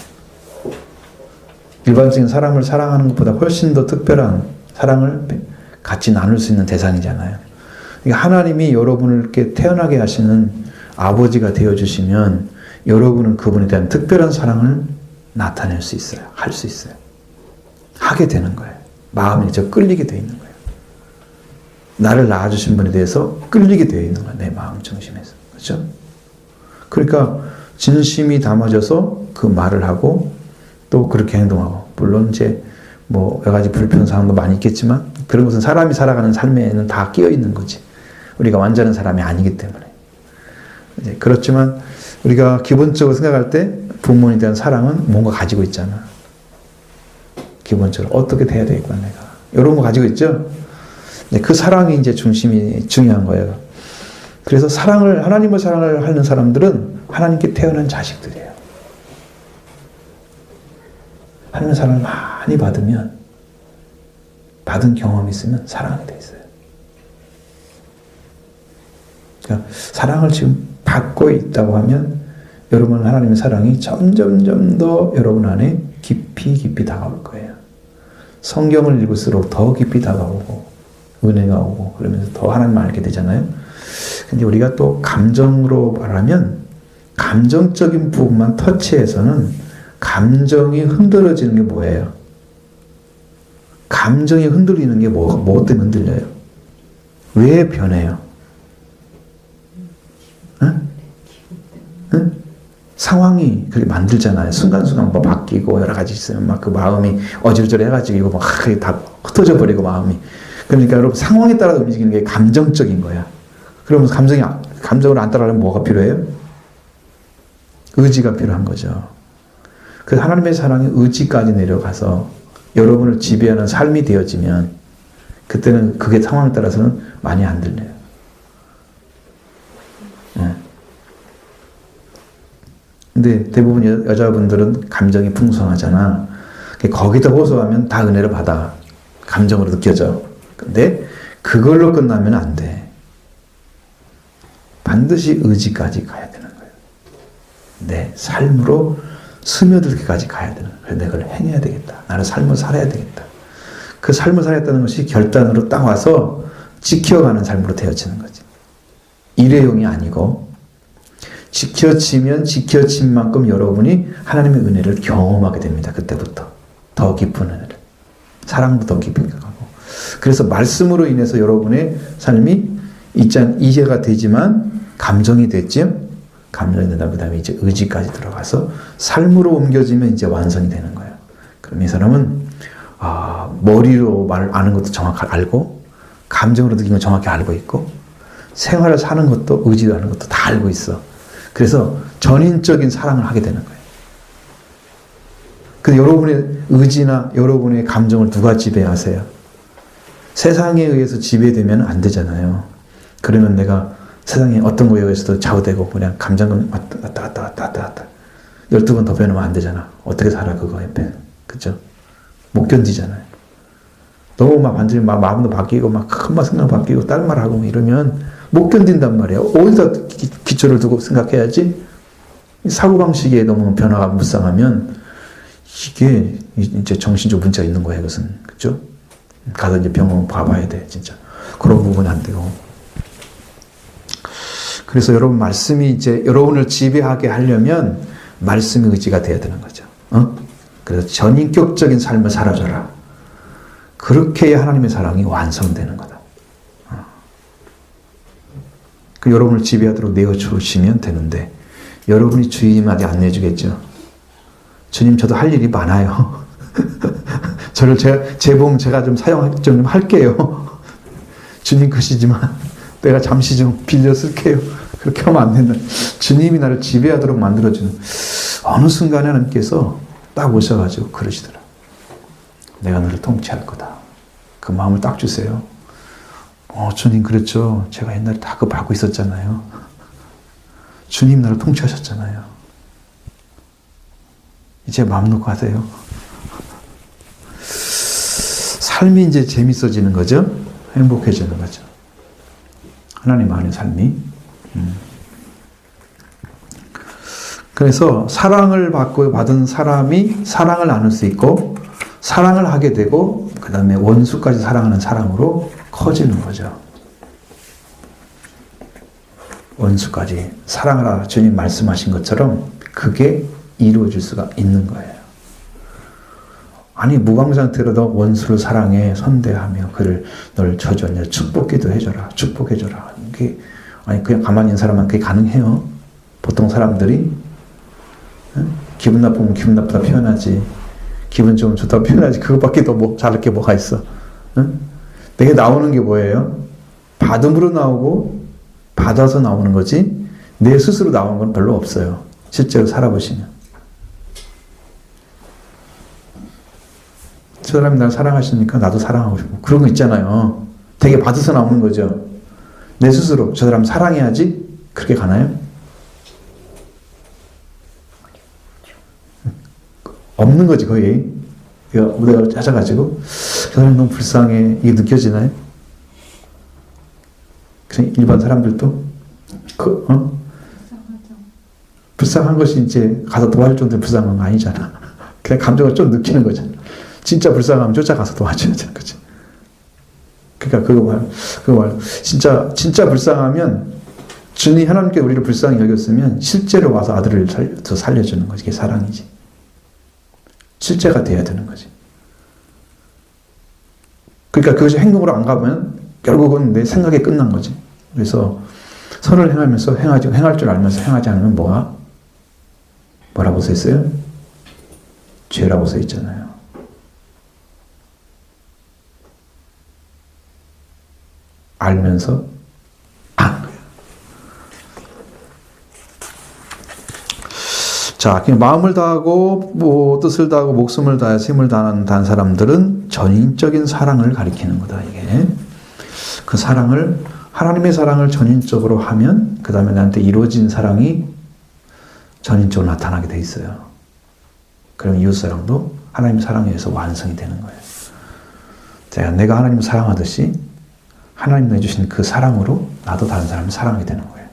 일반적인 사람을 사랑하는 것보다 훨씬 더 특별한 사랑을 같이 나눌 수 있는 대상이잖아요. 그러니까 하나님이 여러분을 이렇게 태어나게 하시는 아버지가 되어주시면 여러분은 그분에 대한 특별한 사랑을 나타낼 수 있어요. 할 수 있어요. 하게 되는 거예요. 마음이 저 끌리게 되어 있는 거예요. 나를 낳아주신 분에 대해서 끌리게 되어 있는 거예요. 내 마음 중심에서. 그렇죠? 그러니까 진심이 담아져서 그 말을 하고 또 그렇게 행동하고, 물론 이제 뭐 여러 가지 불편한 상황도 많이 있겠지만 그런 것은 사람이 살아가는 삶에는 다 끼어 있는 거지. 우리가 완전한 사람이 아니기 때문에. 이제 그렇지만 우리가 기본적으로 생각할 때 부모님에 대한 사랑은 뭔가 가지고 있잖아. 기본적으로 어떻게 돼야 되겠구나 내가. 이런 거 가지고 있죠. 그 사랑이 이제 중심이 중요한 거예요. 그래서 하나님을 사랑을 하는 사람들은 하나님께 태어난 자식들이에요. 하나님의 사랑을 많이 받으면, 받은 경험이 있으면 사랑하게 돼 있어요. 그러니까 사랑을 지금 받고 있다고 하면 여러분 하나님의 사랑이 점점 더 여러분 안에 깊이 다가올 거예요. 성경을 읽을수록 더 깊이 다가오고 은혜가 오고 그러면서 더 하나님을 알게 되잖아요. 근데 우리가 또 감정으로 말하면 감정적인 부분만 터치해서는 감정이 흔들어지는 게 뭐예요? 감정이 흔들리는 게 뭐 때문에 흔들려요? 왜 변해요? 응? 응? 상황이 그렇게 만들잖아요. 순간순간 뭐 바뀌고 여러 가지 있으면 막 그 마음이 어질어질해가지고 이거 막 다 흩어져 버리고 마음이. 그러니까 여러분 상황에 따라 움직이는 게 감정적인 거야. 그러면 감정을 안 따라가려면 뭐가 필요해요? 의지가 필요한 거죠. 그 하나님의 사랑이 의지까지 내려가서 여러분을 지배하는 삶이 되어지면 그때는 그게 상황에 따라서는 많이 안 들려요. 근데 대부분 여자분들은 감정이 풍성하잖아. 거기다 호소하면 다 은혜를 받아. 감정으로 느껴져. 근데 그걸로 끝나면 안 돼. 반드시 의지까지 가야 되는 거예요. 내 삶으로 스며들기까지 가야 되는 거예요. 내가 그걸 행해야 되겠다. 나는 삶을 살아야 되겠다. 그 삶을 살았다는 것이 결단으로 딱 와서 지켜가는 삶으로 되어지는 거지. 일회용이 아니고 지켜지면 지켜진 만큼 여러분이 하나님의 은혜를 경험하게 됩니다. 그때부터 더 깊은 은혜를, 사랑도 더 깊게 가고. 그래서 말씀으로 인해서 여러분의 삶이 이해가 되지만 감정이 됐죠. 감정이 된다. 그 다음에 이제 의지까지 들어가서 삶으로 옮겨지면 이제 완성이 되는 거예요. 그럼 이 사람은 머리로 아는 것도 정확하게 알고, 감정으로 느끼는 걸 정확히 알고 있고, 생활을 사는 것도, 의지하는 것도 다 알고 있어. 그래서 전인적인 사랑을 하게 되는 거예요. 근데 여러분의 의지나 여러분의 감정을 누가 지배하세요? 세상에 의해서 지배되면 안 되잖아요. 그러면 내가 세상에 어떤 거에 의해서도 좌우되고 그냥 감정은 왔다. 12번 더 빼놓으면 안 되잖아. 어떻게 살아, 그거 옆에. 그죠? 못 견디잖아요. 너무 완전히 마음도 바뀌고, 큰 생각 바뀌고, 딴 말하고 이러면 못 견딘단 말이에요. 어디다 기초를 두고 생각해야지? 사고방식에 너무 변화가 무쌍하면 이게 이제 정신적 문제가 있는 거예요, 그것은. 그죠? 가서 이제 병원 봐봐야 돼, 진짜. 그런 부분은 안 되고. 그래서 여러분 말씀이 이제 여러분을 지배하게 하려면 말씀의 의지가 돼야 되는 거죠. 그래서 전인격적인 삶을 살아줘라. 그렇게 해야 하나님의 사랑이 완성되는 거다. 그 여러분을 지배하도록 내어주시면 되는데 여러분이 주님한테 안 내주겠죠. 주님, 저도 할 일이 많아요. 저를 제가 좀 좀 할게요. 주님 것이지만 내가 잠시 좀 빌려 쓸게요. 그렇게 하면 안 된다. 주님이 나를 지배하도록 만들어주는, 어느 순간에 하나님께서 딱 오셔가지고 그러시더라. 내가 너를 통치할 거다. 그 마음을 딱 주세요. 주님, 그렇죠. 제가 옛날에 다 그거 받고 있었잖아요. 주님 나를 통치하셨잖아요. 이제 마음 놓고 하세요. 삶이 이제 재밌어지는 거죠. 행복해지는 거죠. 하나님 안의 삶이. 그래서 사랑을 받은 사람이 사랑을 나눌 수 있고, 사랑을 하게 되고, 그 다음에 원수까지 사랑하는 사람으로 커지는 거죠. 원수까지 사랑하라 주님 말씀하신 것처럼 그게 이루어질 수가 있는 거예요. 아니, 무방 상태로도 원수를 사랑해, 선대하며 널 저주하냐, 축복기도 해줘라, 축복해줘라. 이게 아니, 그냥 가만히 있는 사람은 그게 가능해요? 보통 사람들이 기분 나쁘면 기분 나쁘다 표현하지, 기분 좀 좋다 표현하지, 그것밖에 더 잘할 게 뭐가 있어? 내게 나오는 게 뭐예요? 받음으로 나오고 받아서 나오는 거지, 내 스스로 나오는 건 별로 없어요. 실제로 살아보시면. 저 사람이 날 사랑하시니까 나도 사랑하고 싶고, 그런 거 있잖아요. 되게 받아서 나오는 거죠. 내 스스로 저 사람 사랑해야지, 그렇게 가나요? 없는 거지, 거의. 내가 찾아가지고 저 사람 너무 불쌍해, 이게 느껴지나요? 그냥 일반 사람들도 불쌍한 것이 이제 가서 도와줄 정도의 불쌍한 건 아니잖아. 그냥 감정을 좀 느끼는 거잖아. 진짜 불쌍하면 쫓아가서 도와줘야지, 그치? 그러니까 그거 말. 진짜 불쌍하면, 주님 하나님께 우리를 불쌍히 여겼으면 실제로 와서 아들을 더 살려주는 거지. 그게 사랑이지. 실제가 돼야 되는 거지. 그러니까 그것이 행동으로 안 가면 결국은 내 생각에 끝난 거지. 그래서 선을 행하면서 행할 줄 알면서 행하지 않으면 뭐라고 써 있어요? 죄라고 써 있잖아요. 알면서 안 거예요. 자, 그냥 마음을 다하고 뜻을 다하고 목숨을 다해 힘을 다하는 사람들은 전인적인 사랑을 가리키는 거다. 이게 그 사랑을, 하나님의 사랑을 전인적으로 하면 그 다음에 나한테 이루어진 사랑이 전인적으로 나타나게 돼 있어요. 그럼 이웃사랑도 하나님 사랑에 의해서 완성이 되는 거예요. 자, 내가 하나님을 사랑하듯이 하나님 내주신 그 사랑으로 나도 다른 사람을 사랑하게 되는 거예요.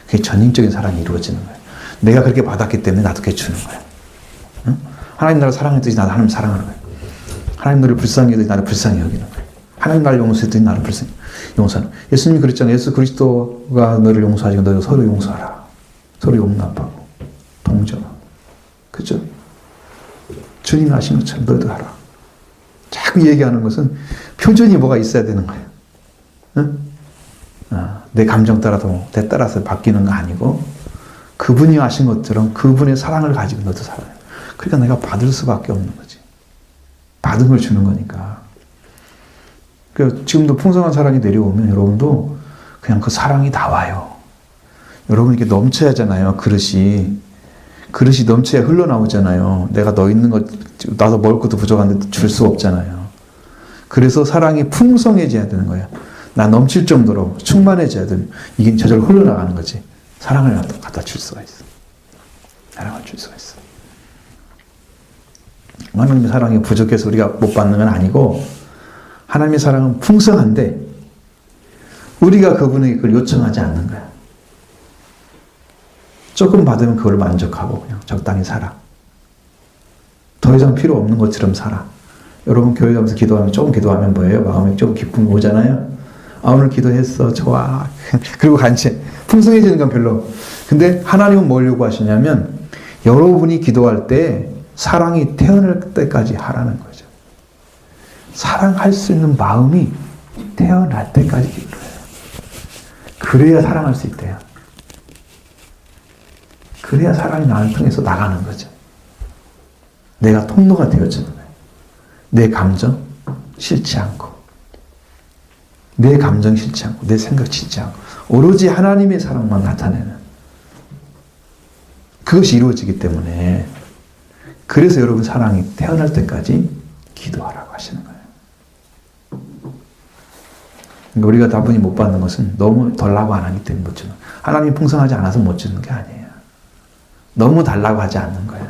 그게 전인적인 사랑이 이루어지는 거예요. 내가 그렇게 받았기 때문에 나도 그렇게 주는 거예요. 응? 하나님 나를 사랑했듯이 나도 하나님 사랑하는 거예요. 하나님 너를 불쌍히 여기듯이 나를 불쌍히 여기는 거예요. 하나님 나를 용서했더니 나를 불쌍히 용서하는 거예요. 예수님이 그랬잖아요. 예수 그리스도가 너를 용서하지만 너도 서로 용서하라. 서로 용납하고 동정하고. 그죠? 주님이 하신 것처럼 너희도 하라. 자꾸 얘기하는 것은 표준이 뭐가 있어야 되는 거예요. 응? 내 감정 따라서 바뀌는 거 아니고 그분이 하신 것처럼 그분의 사랑을 가지고 너도 살아요. 그러니까 내가 받을 수밖에 없는 거지. 받은 걸 주는 거니까. 그러니까 지금도 풍성한 사랑이 내려오면 여러분도 그냥 그 사랑이 나와요. 여러분 이렇게 넘쳐야 하잖아요. 그릇이 넘쳐야 흘러나오잖아요. 내가 너 있는 것, 나도 먹을 것도 부족한데 줄 수 없잖아요. 그래서 사랑이 풍성해져야 되는 거예요. 나 넘칠 정도로 충만해져야 되는, 이게 저절로 흘러나가는 거지. 사랑을 갖다 줄 수가 있어. 사랑을 줄 수가 있어. 하나님의 사랑이 부족해서 우리가 못 받는 건 아니고, 하나님의 사랑은 풍성한데, 우리가 그분에게 그걸 요청하지 않는 거야. 조금 받으면 그걸 만족하고 그냥 적당히 살아. 더 이상 필요 없는 것처럼 살아. 여러분 교회 가면서 기도하면 조금 기도하면 뭐예요? 마음에 좀 기쁨이 오잖아요. 아 오늘 기도했어. 좋아. 그리고 간치 풍성해지는 건 별로. 근데 하나님은 뭘 요구하시냐면 여러분이 기도할 때 사랑이 태어날 때까지 하라는 거죠. 사랑할 수 있는 마음이 태어날 때까지 기도해요. 그래야 사랑할 수 있대요. 그래야 사랑이 나를 통해서 나가는 거죠. 내가 통로가 되어주는 거예요. 내 감정 싫지 않고, 내 감정 싫지 않고, 내 생각 싫지 않고, 오로지 하나님의 사랑만 나타내는 그것이 이루어지기 때문에, 그래서 여러분 사랑이 태어날 때까지 기도하라고 하시는 거예요. 그러니까 우리가 다분히 못 받는 것은 너무 덜라고 안 하기 때문에 못 주는 거예요. 하나님이 풍성하지 않아서 못 주는 게 아니에요. 너무 달라고 하지 않는 거예요.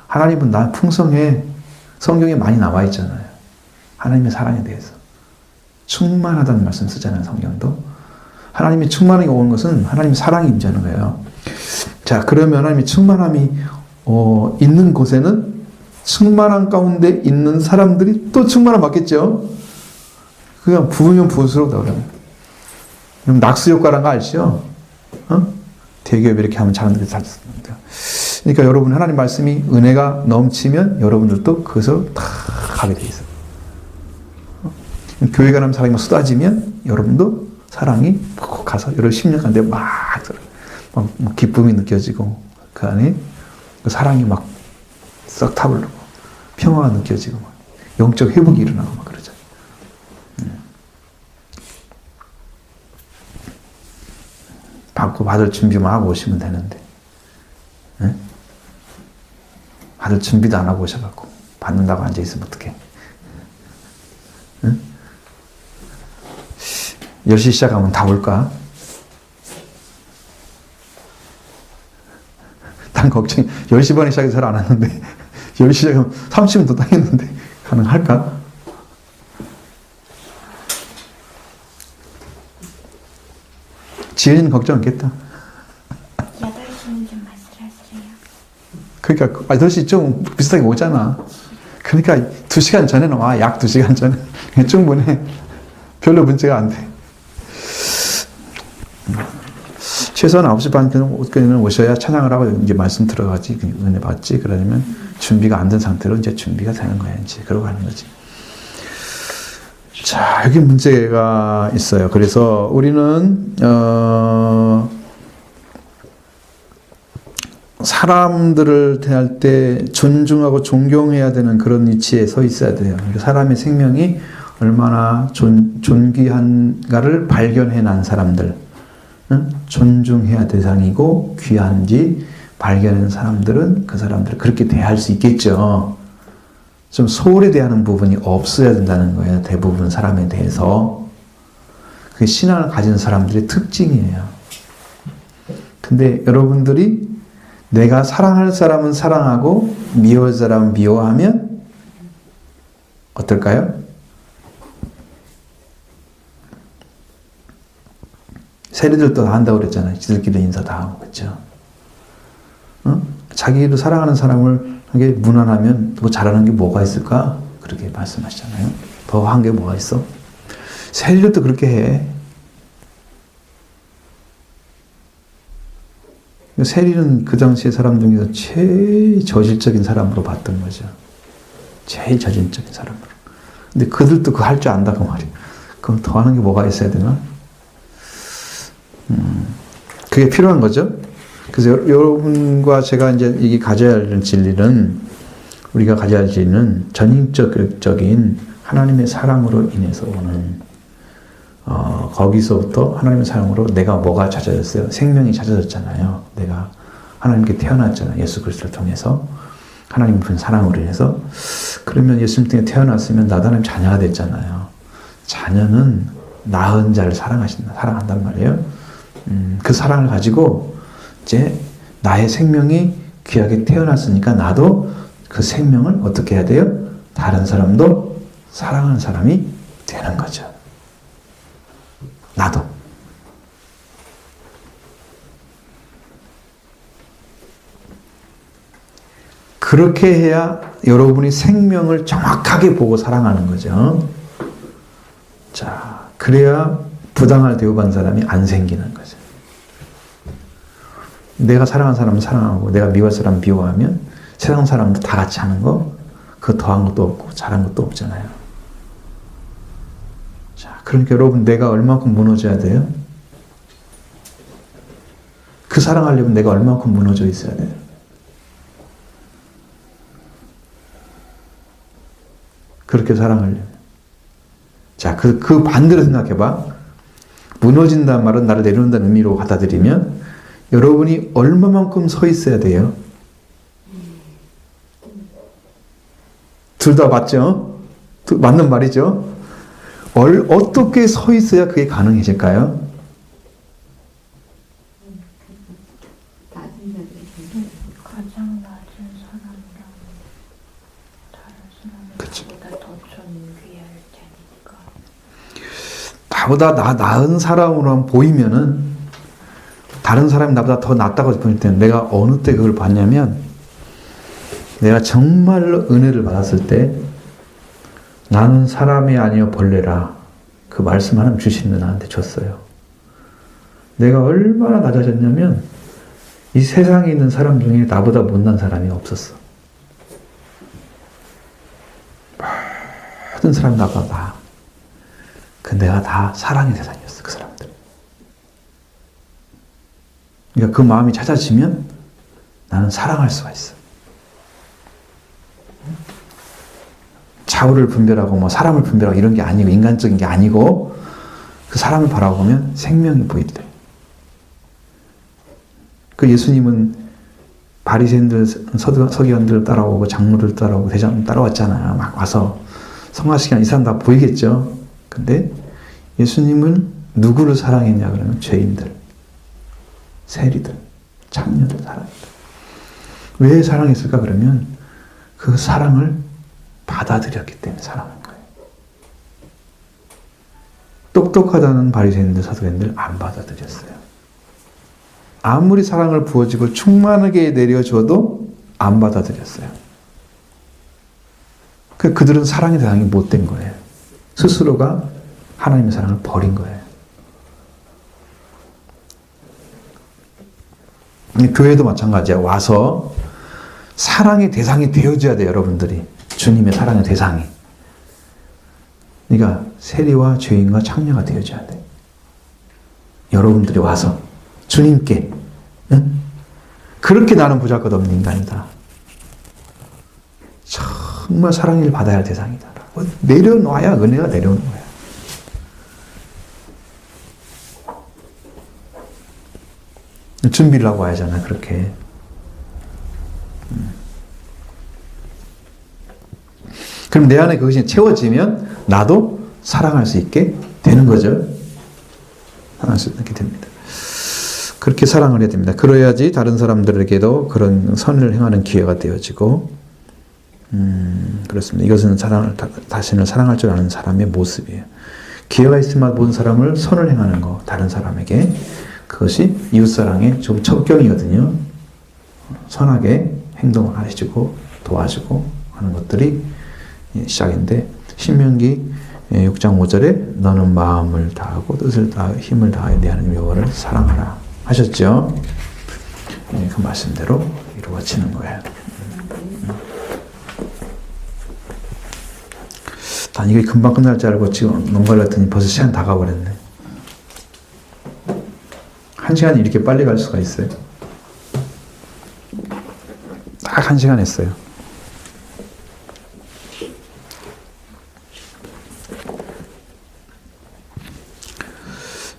하나님은 나 풍성해. 성경에 많이 나와 있잖아요. 하나님의 사랑에 대해서. 충만하다는 말씀 쓰잖아요. 성경도. 하나님이 충만하게 오는 것은 하나님의 사랑이 임재하는 거예요. 자, 그러면 하나님의 충만함이 있는 곳에는 충만한 가운데 있는 사람들이 또 충만함 받겠죠. 그냥 부으면 부을수록 더 그래요. 그럼 낙수 효과라는 거 아시죠? 대기업이 이렇게 하면 사람들이 잘 씁니다. 그러니까 여러분 하나님 말씀이 은혜가 넘치면 여러분들도 그것을 다 가게 돼 있어요. 교회 가는 사랑이 쏟아지면 여러분도 사랑이 푹 가서 여러 10년 간데 막 기쁨이 느껴지고 그 안에 그 사랑이 막 썩 타오르고 평화가 느껴지고 막 영적 회복이 일어나고 막 그러죠. 받고 받을 준비만 하고 오시면 되는데, 네? 받을 준비도 안 하고 오셔갖고 받는다고 앉아있으면 어떡해. 네? 10시 시작하면 다 올까? 난 걱정이 10시 반에 시작해서 잘 안 하는데 10시 시작하면 30분 더 당했는데 가능할까? 지혜는 걱정 않겠다. 8시는 좀 아슬아슬해요. 그러니까 8시 좀 비슷하게 오잖아. 그러니까 2시간 전에는 와. 약 2시간 전에. 충분해. 별로 문제가 안 돼. 최소한 9시 반까지는 오셔야 찬양을 하고 이제 말씀 들어가지, 은혜 받지. 그러면 준비가 안 된 상태로 이제 준비가 되는 거야. 이제 그러고 가는 거지. 자, 여기 문제가 있어요. 그래서 우리는 사람들을 대할 때 존중하고 존경해야 되는 그런 위치에 서 있어야 돼요. 사람의 생명이 얼마나 존귀한가를 발견해 난 사람들, 존중해야 대상이고 귀한지 발견한 사람들은 그 사람들을 그렇게 대할 수 있겠죠. 좀 소홀히 대하는 부분이 없어야 된다는 거예요. 대부분 사람에 대해서. 그게 신앙을 가진 사람들의 특징이에요. 근데 여러분들이 내가 사랑할 사람은 사랑하고 미워할 사람은 미워하면 어떨까요? 세리들도 다 한다고 그랬잖아요. 지들끼리 인사 다 하고, 그렇죠? 자기도 사랑하는 사람을 하게 무난하면 뭐 잘하는 게 뭐가 있을까? 그렇게 말씀하시잖아요. 더 한 게 뭐가 있어? 세리들도 그렇게 해. 세리는 그 당시의 사람 중에서 제일 저질적인 사람으로 봤던 거죠. 제일 저질적인 사람으로. 근데 그들도 그거 할 줄 안다고 말이에요. 그럼 더 하는 게 뭐가 있어야 되나? 그게 필요한 거죠. 그래서 여러분과 제가 이제 이게 가져야 할 진리는, 우리가 가져야 할 진리는 전인격적인 하나님의 사랑으로 인해서 오는, 거기서부터 하나님의 사랑으로 내가 뭐가 찾아졌어요? 생명이 찾아졌잖아요. 내가 하나님께 태어났잖아요. 예수 그리스도를 통해서. 하나님 분 사랑으로 인해서. 그러면 예수님 통해 태어났으면 나도 하나님 자녀가 됐잖아요. 자녀는 낳은 자를 사랑한단 말이에요. 그 사랑을 가지고 이제 나의 생명이 귀하게 태어났으니까 나도 그 생명을 어떻게 해야 돼요? 다른 사람도 사랑하는 사람이 되는 거죠. 나도. 그렇게 해야 여러분이 생명을 정확하게 보고 사랑하는 거죠. 자, 그래야 부당할 대우받는 사람이 안 생기는 거죠. 내가 사랑하는 사람은 사랑하고 내가 미워할 사람은 미워하면 세상 사람도 다 같이 하는 거, 그거 더한 것도 없고 잘한 것도 없잖아요. 자, 그러니까 여러분, 내가 얼마만큼 무너져야 돼요? 그 사랑하려면 내가 얼마만큼 무너져 있어야 돼요? 그렇게 사랑하려면. 자, 그 반대로 생각해봐. 무너진다는 말은 나를 내려놓는다는 의미로 받아들이면 여러분이 얼마만큼 서 있어야 돼요? 둘 다 맞죠? 맞는 말이죠? 어떻게 서 있어야 그게 가능해질까요? 가장 낮은 사람이랑 다른 사람보다 더 존귀할 테니까. 나보다 나은 사람으로 보이면은, 다른 사람이 나보다 더 낫다고 보일 때는 내가 어느 때 그걸 봤냐면, 내가 정말로 은혜를 받았을 때, 나는 사람이 아니여 벌레라, 그 말씀 하나님 주신 분 나한테 줬어요. 내가 얼마나 낮아졌냐면 이 세상에 있는 사람 중에 나보다 못난 사람이 없었어. 모든 사람 나보다 나아. 근데 내가 다 사랑의 대상이었어, 그 사람들. 그러니까 그 마음이 찾아지면 나는 사랑할 수가 있어. 좌우를 분별하고 뭐 사람을 분별하고 이런 게 아니고, 인간적인 게 아니고, 그 사람을 바라보면 생명이 보이더래. 그 예수님은 바리새인들, 서기관들 따라오고 장로들 따라오고 대장 따라왔잖아요. 막 와서 성화시키는 이 사람 다 보이겠죠. 근데 예수님은 누구를 사랑했냐 그러면 죄인들, 세리들, 창녀들 사랑했다. 왜 사랑했을까 그러면 그 사랑을 받아들였기 때문에 사랑한 거예요. 똑똑하다는 바리새인들, 서기관들 안 받아들였어요. 아무리 사랑을 부어주고 충만하게 내려줘도 안 받아들였어요. 그들은 사랑의 대상이 못 된 거예요. 스스로가 하나님의 사랑을 버린 거예요. 교회도 마찬가지야. 와서 사랑의 대상이 되어줘야 돼요, 여러분들이. 주님의 사랑의 대상이. 그러니까 세리와 죄인과 창녀가 되어줘야 돼. 여러분들이 와서 주님께, 응? 그렇게 나는 보잘것없는 인간이다. 정말 사랑을 받아야 할 대상이다. 내려놔야 은혜가 내려오는 거야. 준비를 하고 와야잖아, 그렇게. 그럼 내 안에 그것이 채워지면 나도 사랑할 수 있게 되는 거죠. 사랑할 수 있게 됩니다. 그렇게 사랑을 해야 됩니다. 그래야지 다른 사람들에게도 그런 선을 행하는 기회가 되어지고, 그렇습니다. 이것은 자신을 사랑할 줄 아는 사람의 모습이에요. 기회가 있으면 모든 사람을 선을 행하는 거, 다른 사람에게. 그것이 이웃사랑의 좀 첩경이거든요. 선하게 행동을 해주고 도와주고 하는 것들이 시작인데, 신명기 6장 5절에 너는 마음을 다하고 뜻을 다하고 힘을 다하여 내 하나님 여호와를 사랑하라 하셨죠. 그 말씀대로 이루어지는 거예요. 난 이게 금방 끝날 줄 알고 지금 농가를 했더니 벌써 시간 다 가버렸네. 1시간이 이렇게 빨리 갈 수가 있어요. 딱 1시간 했어요.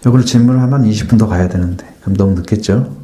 이걸 질문을 하면 20분 더 가야 되는데 그럼 너무 늦겠죠?